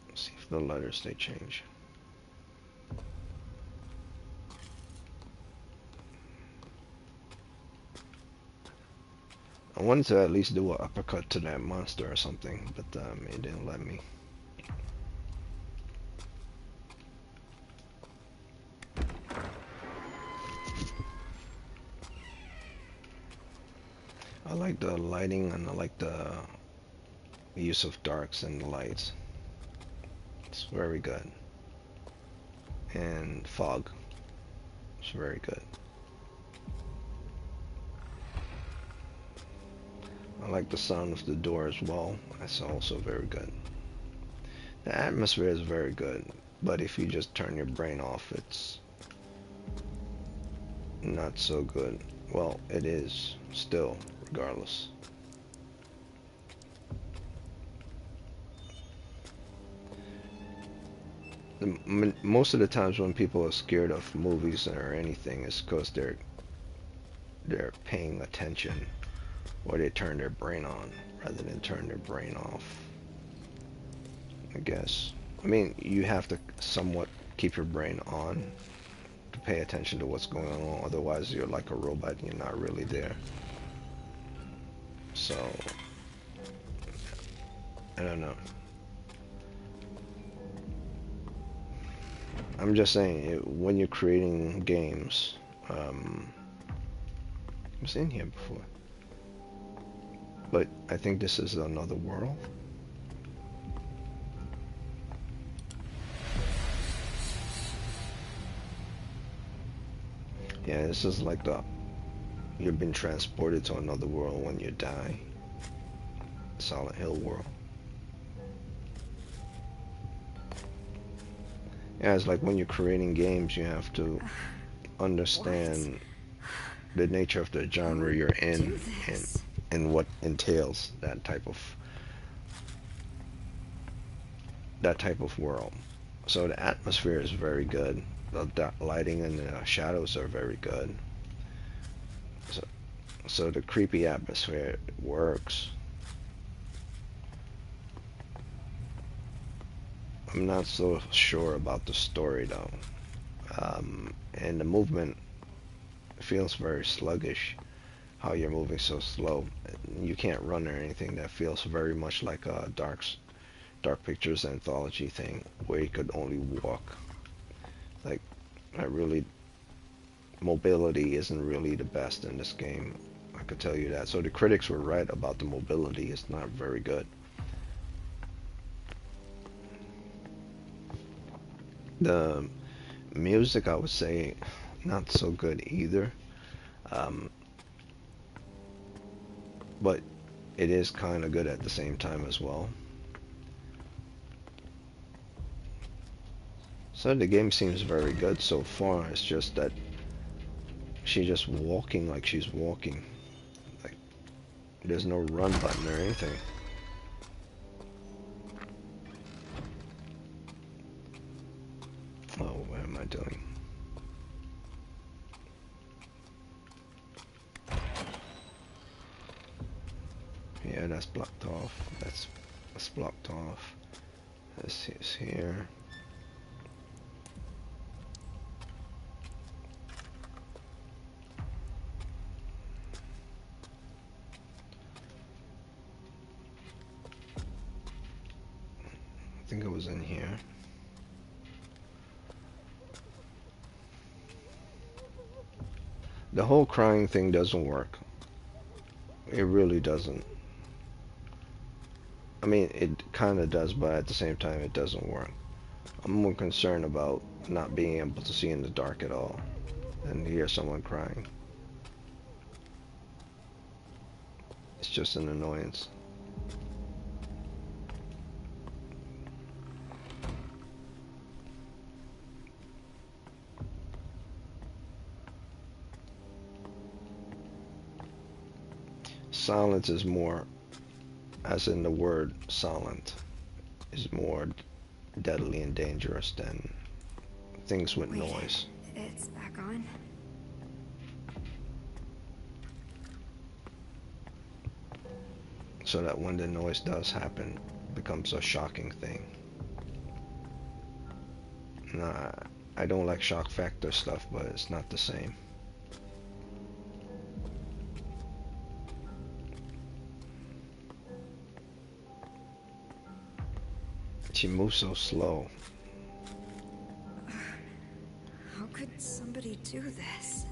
Let's see if the letters they change. I wanted to at least do an uppercut to that monster or something, but it didn't let me. I like the lighting and I like the use of darks and lights. It's very good. And fog. It's very good. I like the sound of the door as well. That's also very good. The atmosphere is very good, but if you just turn your brain off, it's not so good. Well, it is still, regardless. Most of the times when people are scared of movies or anything, it's because they're paying attention, or they turn their brain on rather than turn their brain off, I guess. I mean, you have to somewhat keep your brain on to pay attention to what's going on, otherwise you're like a robot and you're not really there. So, I don't know. I'm just saying, when you're creating games, I was in here before. But I think this is another world. Yeah, this is like you've been transported to another world when you die. Silent Hill world. Yeah, it's like when you're creating games, you have to understand the nature of the genre you're in and what entails that type of world. So the atmosphere is very good. The lighting and the shadows are very good. So the creepy atmosphere works. I'm not so sure about the story though. And the movement feels very sluggish. How you're moving so slow. You can't run or anything. That feels very much like a Dark Pictures anthology thing where you could only walk. Like, mobility isn't really the best in this game. I could tell you that. So the critics were right about the mobility. It's not very good. The music, I would say, not so good either. But it is kind of good at the same time as well. So the game seems very good so far. It's just that she's just walking like she's walking. Like, there's no run button or anything. Oh, what am I doing? Yeah, that's blocked off. That's blocked off. This is here. think it was in here. The whole crying thing doesn't work. It really doesn't. I mean, it kind of does, but at the same time, it doesn't work. I'm more concerned about not being able to see in the dark at all than to hear someone crying. It's just an annoyance. Silence is more, as in the word silent, is more deadly and dangerous than things with Wait, noise. it's back on? So that when the noise does happen, it becomes a shocking thing. Nah, I don't like shock factor stuff, but it's not the same. She moves so slow. How could somebody do this?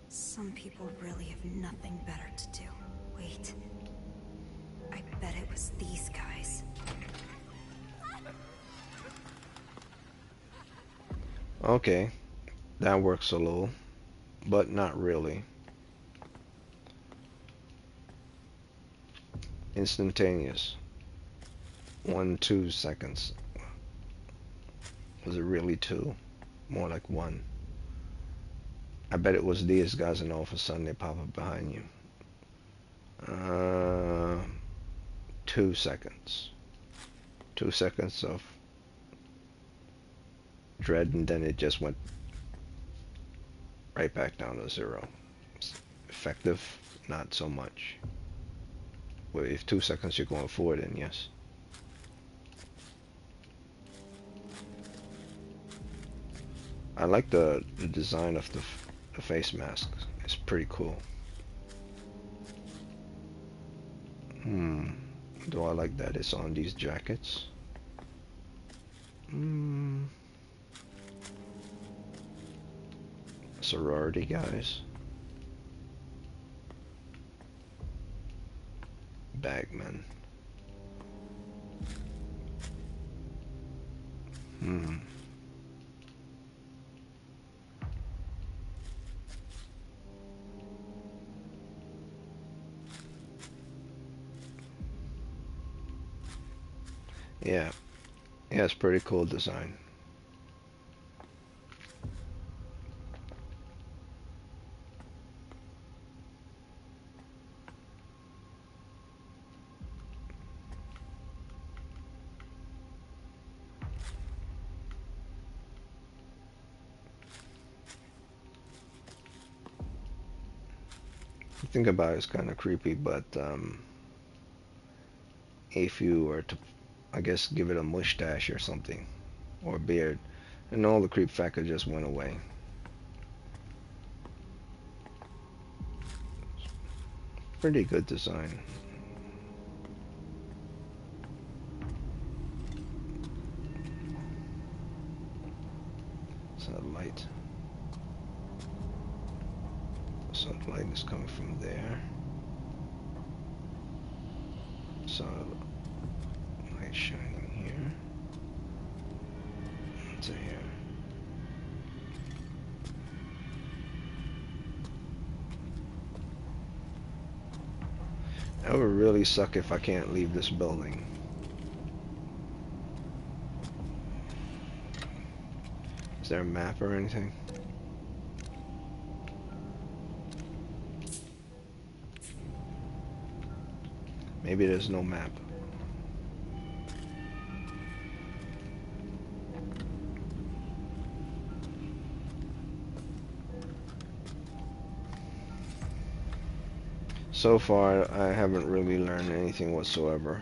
Some people really have nothing better to do. Wait. I bet it was these guys. Okay, that works a little, but not really. Instantaneous. 1-2 seconds. Was it really 2? More like 1. I bet it was these guys and all of a sudden they pop up behind you. 2 seconds. 2 seconds of dread, and then it just went right back down to 0. Effective, not so much. Well, if 2 seconds you're going forward, then yes. I like the design of the face mask. It's pretty cool. Do I like that it's on these jackets? Sorority guys. Bagman. Yeah. Yeah, it's pretty cool design. Think about it, it's kind of creepy, but if you were to, I guess, give it a mustache or something, or a beard, and all the creep factor just went away. Pretty good design. So the light. So the light is coming from there. So light shining here. To here. That would really suck if I can't leave this building. Is there a map or anything? Maybe there's no map. So far, I haven't really learned anything whatsoever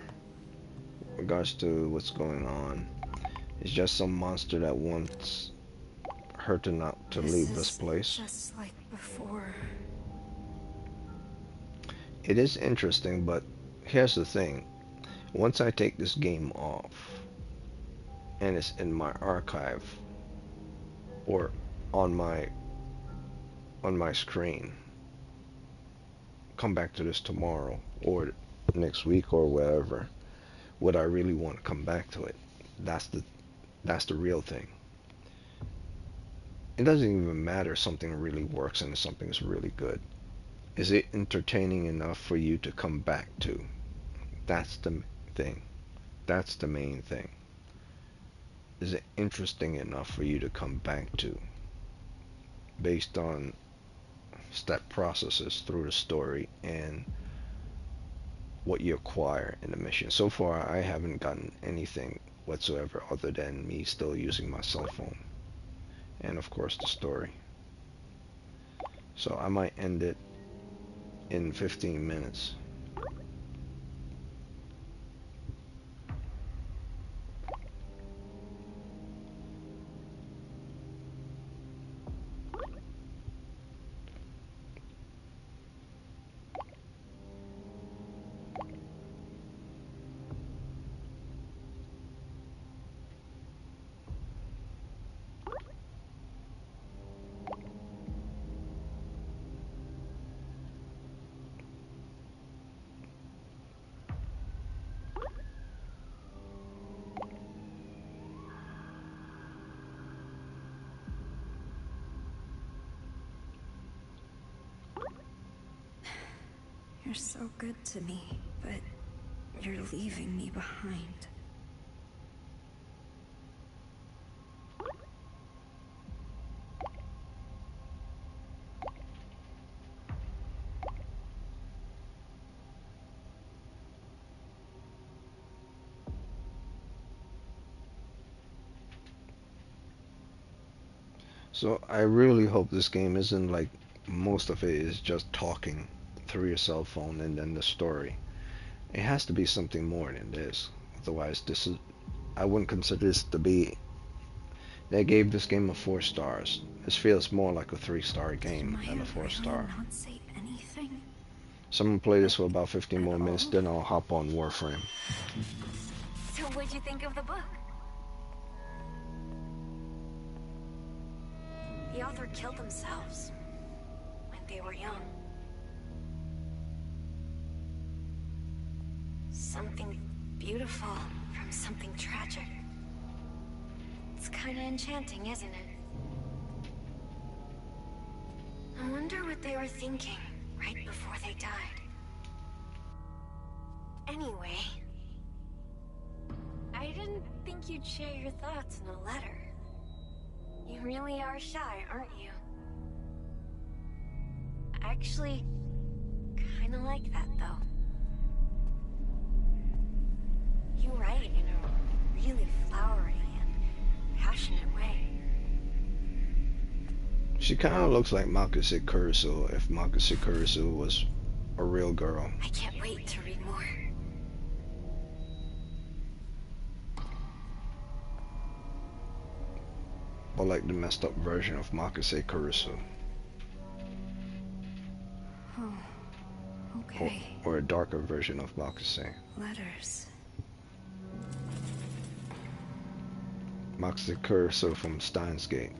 in regards to what's going on. It's just some monster that wants her to not to leave this place. Just like before. It is interesting, but here's the thing. Once I take this game off and it's in my archive or on my screen, come back to this tomorrow or next week or wherever, would I really want to come back to it? That's the real thing. It doesn't even matter if something really works and something's really good. Is it entertaining enough for you to come back to? That's the thing. That's the main thing. Is it interesting enough for you to come back to? Based on step processes through the story and what you acquire in the mission. So far, I haven't gotten anything whatsoever other than me still using my cell phone. And of course the story. So I might end it in 15 minutes. You're so good to me, but you're leaving me behind. So I really hope this game isn't like most of it is just talking through your cell phone and then the story. It has to be something more than this. Otherwise, I wouldn't consider this to be. They gave this game a 4 stars. This feels more like a 3-star game than a 4-star. Not say anything? Someone play this for about 15 more minutes, then I'll hop on Warframe. So what'd you think of the book? The author killed themselves when they were young. Something beautiful from something tragic. It's kinda enchanting, isn't it? I wonder what they were thinking right before they died. Anyway, I didn't think you'd share your thoughts in a letter. You really are shy, aren't you? I actually kinda like that, though. You write in a really flowery and passionate way. She kind of looks like Makase Kurusu if Makase Kurusu was a real girl. I can't wait to read more. Or like the messed up version of Makase Kurusu. Oh, okay. Or a darker version of Makase. Letters. Makase Kurusu from Steins Gate.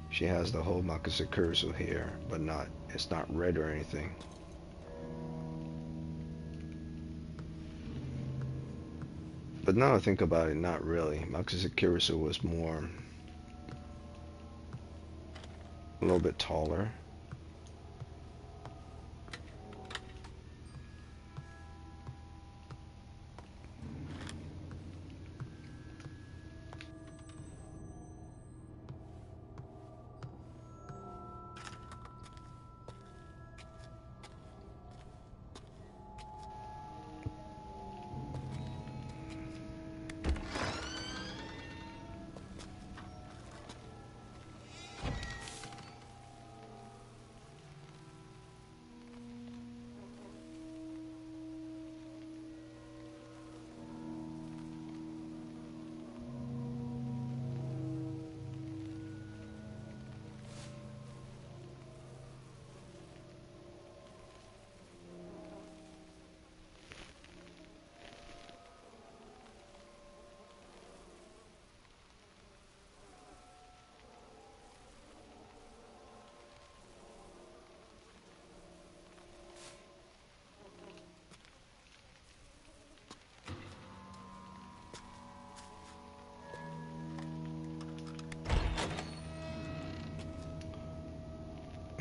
She has the whole Makase Kurusu here, but it's not red or anything. But now I think about it, not really. Makase Kurusu was more, a little bit taller.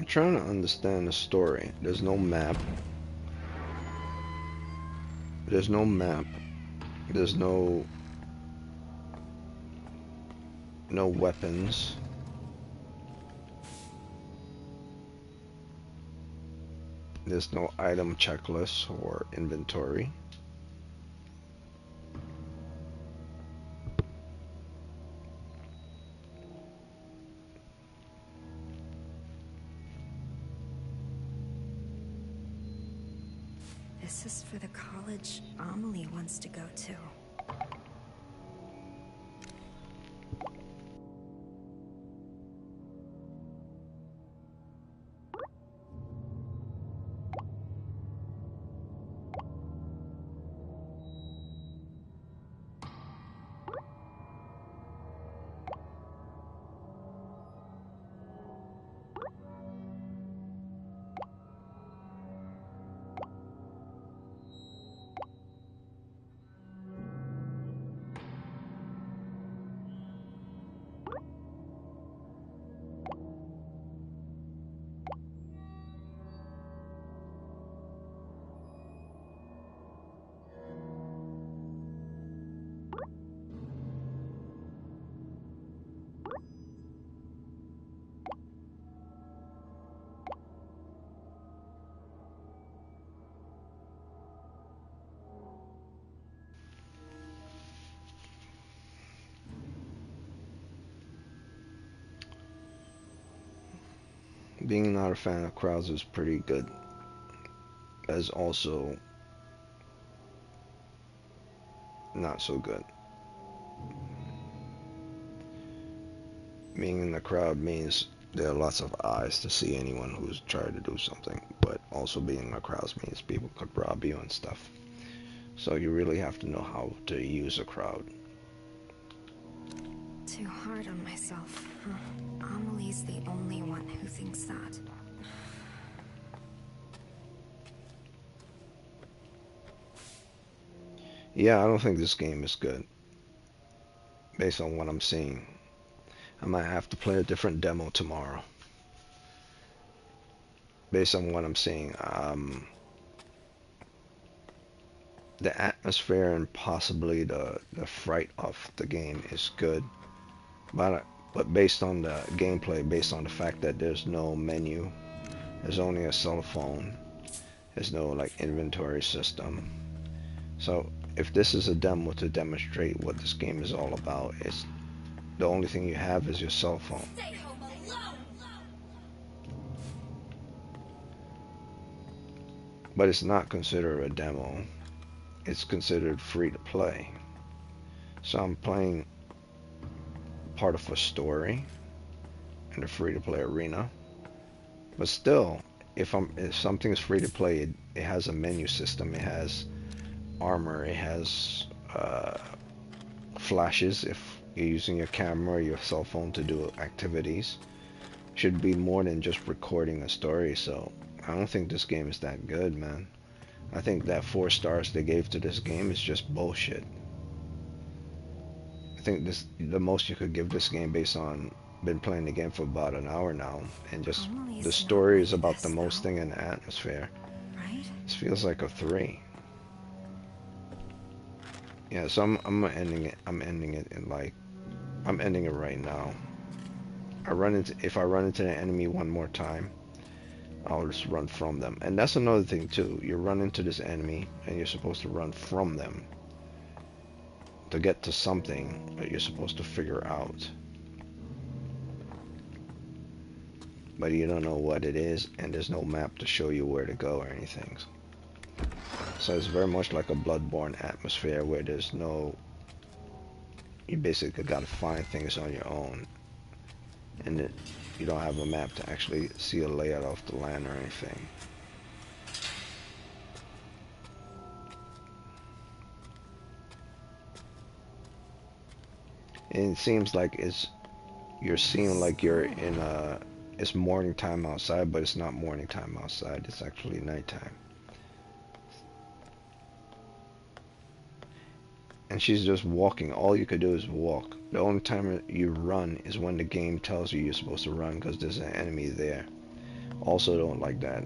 trying to understand the story. There's no map. There's no map. There's no weapons. There's no item checklist or inventory. This is for the college Amelie wants to go to. Being not a fan of crowds is pretty good. As also not so good. Being in the crowd means there are lots of eyes to see anyone who's trying to do something, but also being in the crowds means people could rob you and stuff. So you really have to know how to use a crowd. Too hard on myself, huh? Amelie's the only one who thinks that. Yeah, I don't think this game is good. Based on what I'm seeing. I might have to play a different demo tomorrow. Based on what I'm seeing. The atmosphere and possibly the fright of the game is good. But based on the gameplay, based on the fact that there's no menu, there's only a cell phone, there's no like inventory system. So if this is a demo to demonstrate what this game is all about, it's the only thing you have is your cell phone. But it's not considered a demo. It's considered free to play. So I'm playing part of a story in the free to play arena. But still, if something is free to play, it has a menu system, it has armor, it has flashes if you're using your camera or your cell phone to do activities. Should be more than just recording a story. So I don't think this game is that good, man. I think that 4 stars they gave to this game is just bullshit. I think the most you could give this game based on been playing the game for about an hour now, and just the story is about the most thing in the atmosphere. Right? This feels like a 3. Yeah, so I'm ending it. I'm ending it right now. If I run into the enemy one more time, I'll just run from them. And that's another thing too. You run into this enemy and you're supposed to run from them to get to something that you're supposed to figure out. But you don't know what it is, and there's no map to show you where to go or anything. So it's very much like a Bloodborne atmosphere where there's no... You basically gotta find things on your own. And you don't have a map to actually see a layout of the land or anything. And it seems like you're seeing like you're in it's morning time outside, but it's not morning time outside, it's actually nighttime. And she's just walking. All you could do is walk. The only time you run is when the game tells you you're supposed to run because there's an enemy there. also don't like that.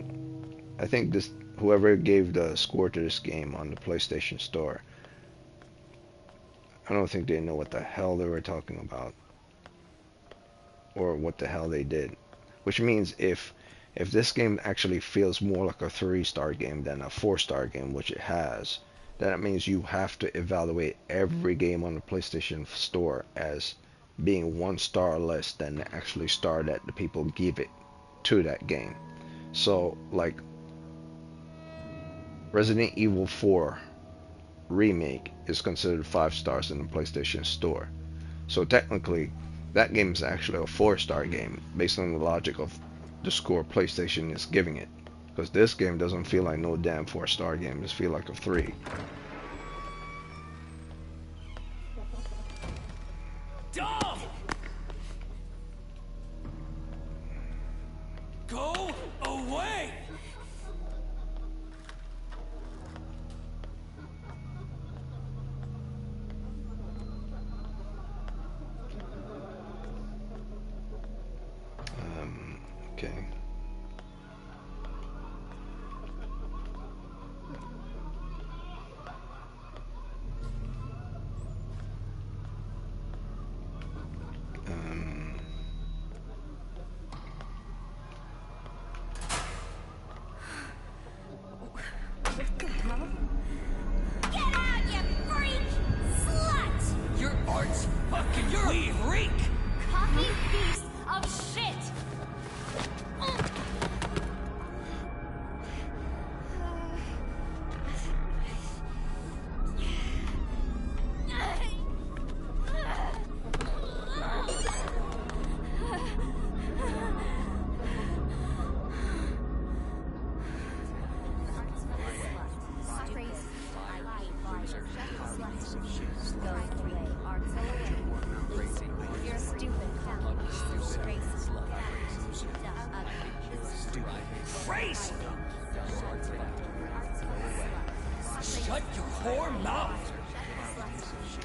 I think this whoever gave the score to this game on the PlayStation Store, I don't think they know what the hell they were talking about or what the hell they did. Which means if this game actually feels more like a 3-star game than a 4-star game, which it has, then that means you have to evaluate every game on the PlayStation Store as being 1 star less than the actually star that the people give it to that game. So, like, Resident Evil 4 Remake is considered 5 stars in the PlayStation Store. So technically, that game is actually a 4-star game based on the logic of the score PlayStation is giving it. Because this game doesn't feel like no damn 4-star game, it just feel like a 3. Dumb! Go away! Okay. Get out, you freak! Slut! Your art's fucking weak! Cocky piece of shit! You're stupid. Grace! Shut your whore mouth!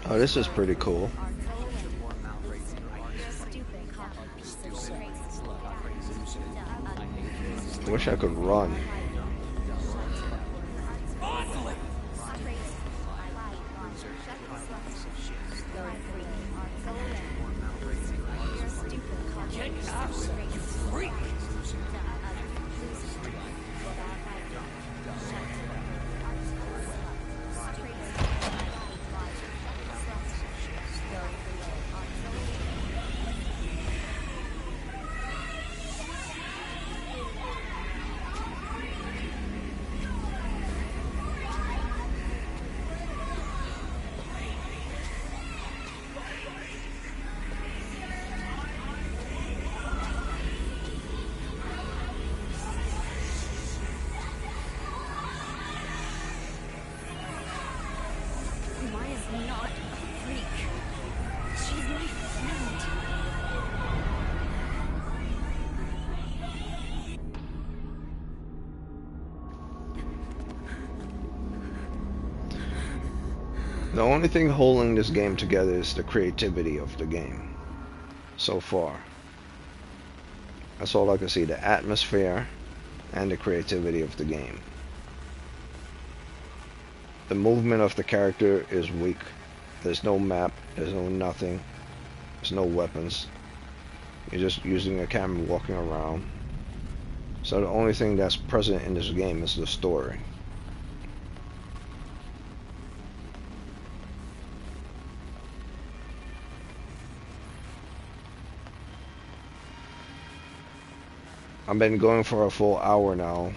Oh, this is pretty cool. I wish I could run. Ugly! Get out, you freak! Maya's not a freak. She's my friend. The only thing holding this game together is the creativity of the game so far. That's all I can see, the atmosphere and the creativity of the game. The movement of the character is weak. There's no map, there's no nothing, there's no weapons. You're just using a camera walking around. So the only thing that's present in this game is the story. I've been going for a full hour now,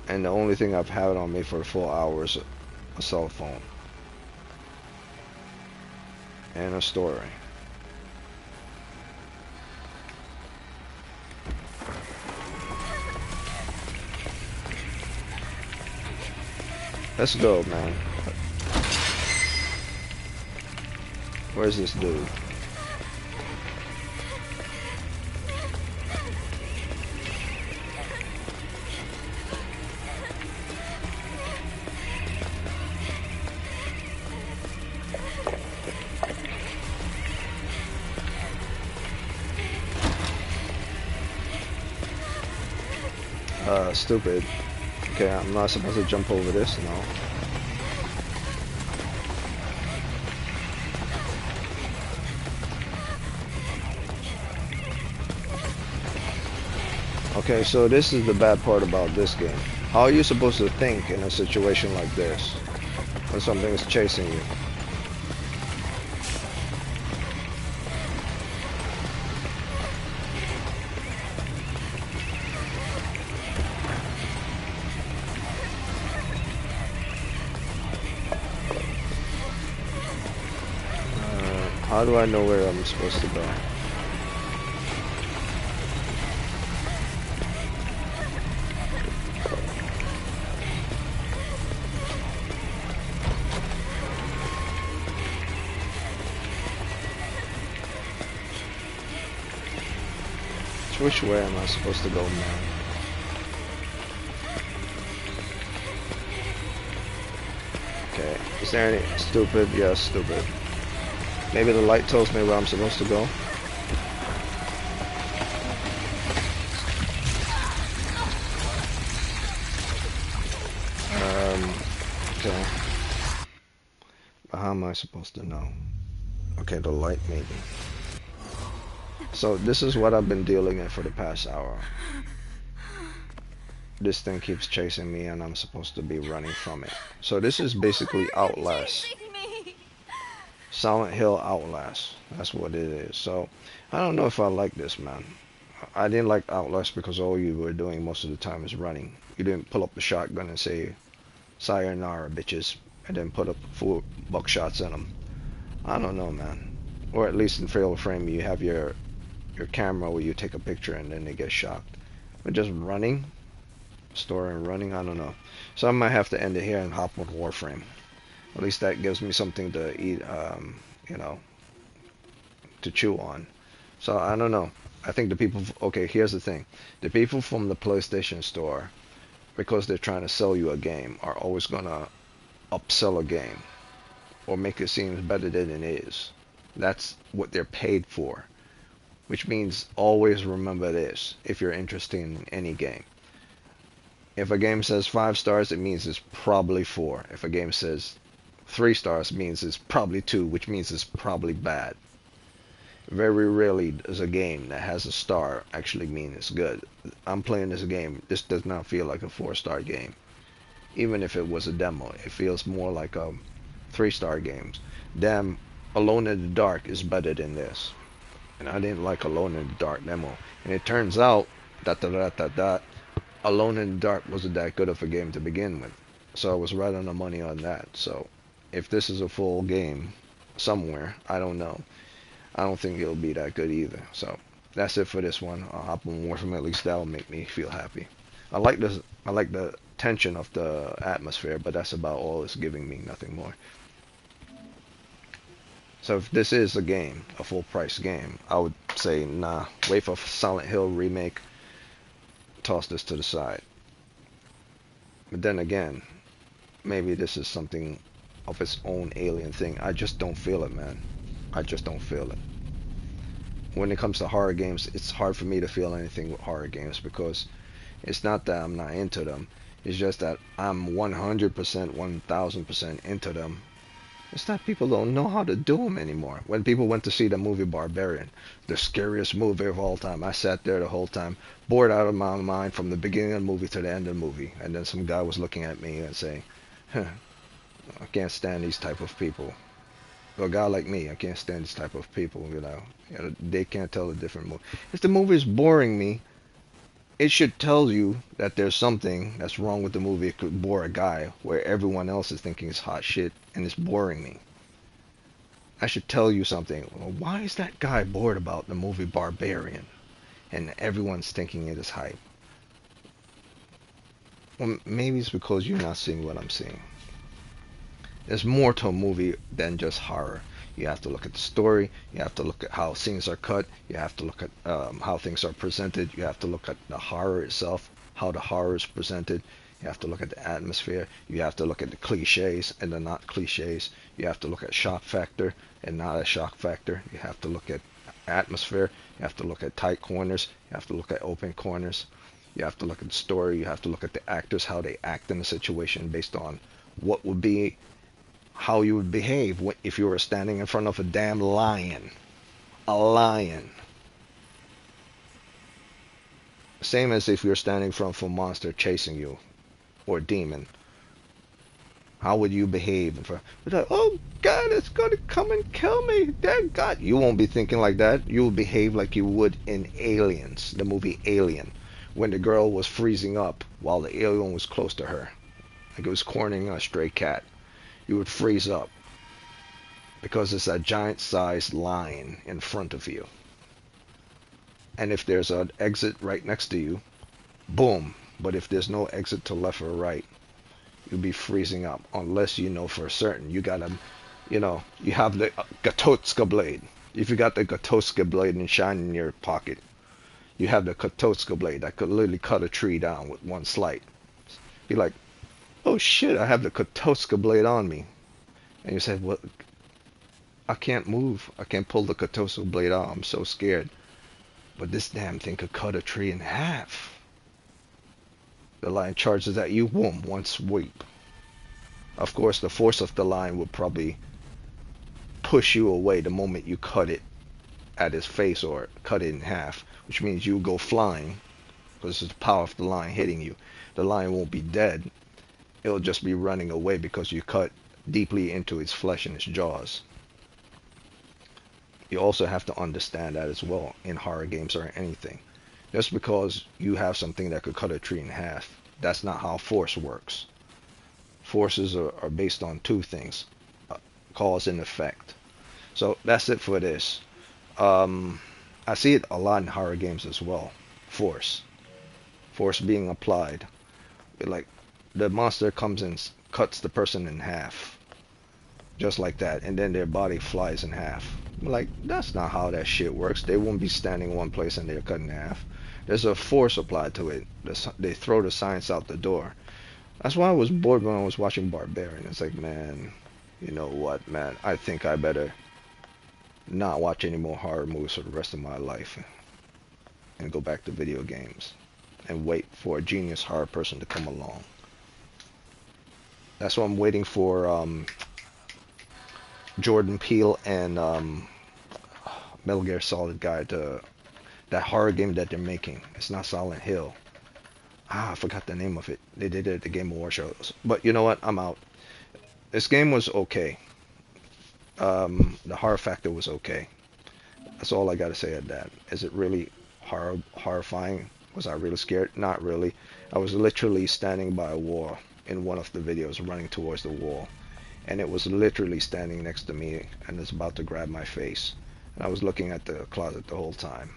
and the only thing I've had on me for a full hour is a cell phone and a story. Let's go, man. Where's this dude? Stupid. Okay, I'm not supposed to jump over this, no. Okay, so this is the bad part about this game. How are you supposed to think in a situation like this when something is chasing you? How do I know where I'm supposed to go? Which way am I supposed to go, man? Okay, is there any stupid? Yeah, stupid. Maybe the light tells me where I'm supposed to go. Okay. But how am I supposed to know? Okay, the light maybe. So this is what I've been dealing with for the past hour. This thing keeps chasing me and I'm supposed to be running from it. So this is basically Outlast. Silent Hill Outlast. That's what it is. So I don't know if I like this, man. I didn't like Outlast because all you were doing most of the time is running. You didn't pull up the shotgun and say, "Sayonara, bitches," and then put up 4 buckshots in them. I don't know, man. Or at least in Fatal Frame, you have your camera where you take a picture and then they get shocked. But just running, story and running, I don't know. So I might have to end it here and hop on Warframe. At least that gives me something to eat, you know, to chew on. So I don't know. I think the people, okay, here's the thing. The people from the PlayStation Store, because they're trying to sell you a game, are always going to upsell a game or make it seem better than it is. That's what they're paid for. Which means always remember this if you're interested in any game. If a game says 5 stars, it means it's probably 4. If a game says 3 stars, it means it's probably 2, which means it's probably bad. Very rarely does a game that has a star actually mean it's good. I'm playing this game. This does not feel like a 4-star game. Even if it was a demo, it feels more like a 3-star game. Damn, Alone in the Dark is better than this. And I didn't like Alone in the Dark demo. And it turns out Alone in the Dark wasn't that good of a game to begin with. So I was right on the money on that. So if this is a full game somewhere, I don't know. I don't think it'll be that good either. So that's it for this one. I'll hop on Warframe. At least that'll make me feel happy. I like this. I like the tension of the atmosphere, but that's about all it's giving me. Nothing more. So if this is a game, a full price game, I would say nah, wait for Silent Hill remake, toss this to the side. But then again, maybe this is something of its own alien thing. I just don't feel it, man. I just don't feel it. When it comes to horror games, it's hard for me to feel anything with horror games because it's not that I'm not into them. It's just that I'm 100%, 1000% into them. It's that people don't know how to do them anymore. When people went to see the movie Barbarian, the scariest movie of all time, I sat there the whole time, bored out of my mind from the beginning of the movie to the end of the movie. And then some guy was looking at me and saying, I can't stand these type of people. A guy like me, I can't stand this type of people, you know. They can't tell a different movie. If the movie is boring me, it should tell you that there's something that's wrong with the movie. It could bore a guy where everyone else is thinking it's hot shit and it's boring me. I should tell you something. Well, why is that guy bored about the movie Barbarian and everyone's thinking it is hype? Well, maybe it's because you're not seeing what I'm seeing. There's more to a movie than just horror. You have to look at the story. You have to look at how scenes are cut. You have to look at how things are presented. You have to look at the horror itself, how the horror is presented. You have to look at the atmosphere. You have to look at the cliches and the not cliches. You have to look at shock factor and not a shock factor. You have to look at atmosphere. You have to look at tight corners. You have to look at open corners. You have to look at the story. You have to look at the actors, how they act in the situation based on what would be, how you would behave if you were standing in front of a damn lion. A lion. Same as if you're standing in front of a monster chasing you, or a demon. How would you behave? Like, oh God, it's gonna come and kill me. Dear God, you won't be thinking like that. You will behave like you would in Aliens, the movie Alien, when the girl was freezing up while the alien was close to her, like it was cornering a stray cat. You would freeze up because it's a giant-sized lion in front of you. And if there's an exit right next to you, boom. But if there's no exit to left or right, you'll be freezing up unless you know for certain. You gotta, you have the Gatotska blade. If you got the Gatotska blade and shine in your pocket, you have the Gatotska blade that could literally cut a tree down with one slice. Be like, oh shit, I have the Gatotska blade on me. And you said, well, I can't move. I can't pull the Gatotska blade out. I'm so scared. But this damn thing could cut a tree in half. The lion charges at you, boom, one sweep. Of course, the force of the lion would probably push you away the moment you cut it at his face or cut it in half, which means you go flying because it's the power of the lion hitting you. The lion won't be dead. It'll just be running away because you cut deeply into its flesh and its jaws. You also have to understand that as well in horror games or anything. Just because you have something that could cut a tree in half, that's not how force works. Forces are based on two things, cause and effect. So that's it for this. I see it a lot in horror games as well. Force being applied. Like the monster comes and cuts the person in half, just like that, and then their body flies in half. Like, that's not how that shit works. They won't be standing in one place and they're cut in half. There's a force applied to it. They throw the science out the door. That's why I was bored when I was watching Barbarian. It's like, man, you know what, man? I think I better not watch any more horror movies for the rest of my life and go back to video games and wait for a genius horror person to come along. That's why I'm waiting for Jordan Peele and Metal Gear Solid guy to that horror game that they're making. It's not Silent Hill. I forgot the name of it. They did it at the Game Awards shows. But you know what? I'm out. This game was okay. The horror factor was okay. That's all I got to say at that. Is it really horrifying? Was I really scared? Not really. I was literally standing by a wall in one of the videos, running towards the wall. And it was literally standing next to me and it's about to grab my face. And I was looking at the closet the whole time.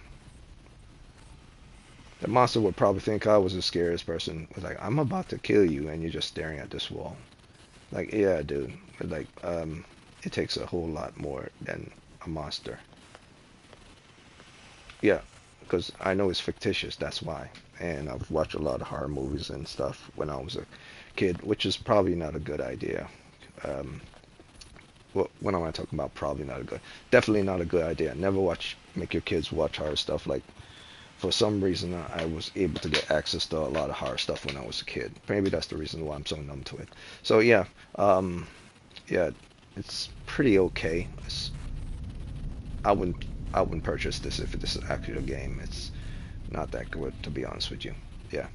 The monster would probably think I was the scariest person. It's like, I'm about to kill you and you're just staring at this wall. Like, yeah, dude. But like, it takes a whole lot more than a monster. Yeah, because I know it's fictitious, that's why. And I've watched a lot of horror movies and stuff when I was a kid, which is probably not a good idea. Well, what am I talking about? Probably not a good, definitely not a good idea. Never make your kids watch horror stuff. Like, for some reason, I was able to get access to a lot of horror stuff when I was a kid. Maybe that's the reason why I'm so numb to it. So yeah, yeah, it's pretty okay. I wouldn't purchase this if this is actually a game. It's not that good, to be honest with you. Yeah.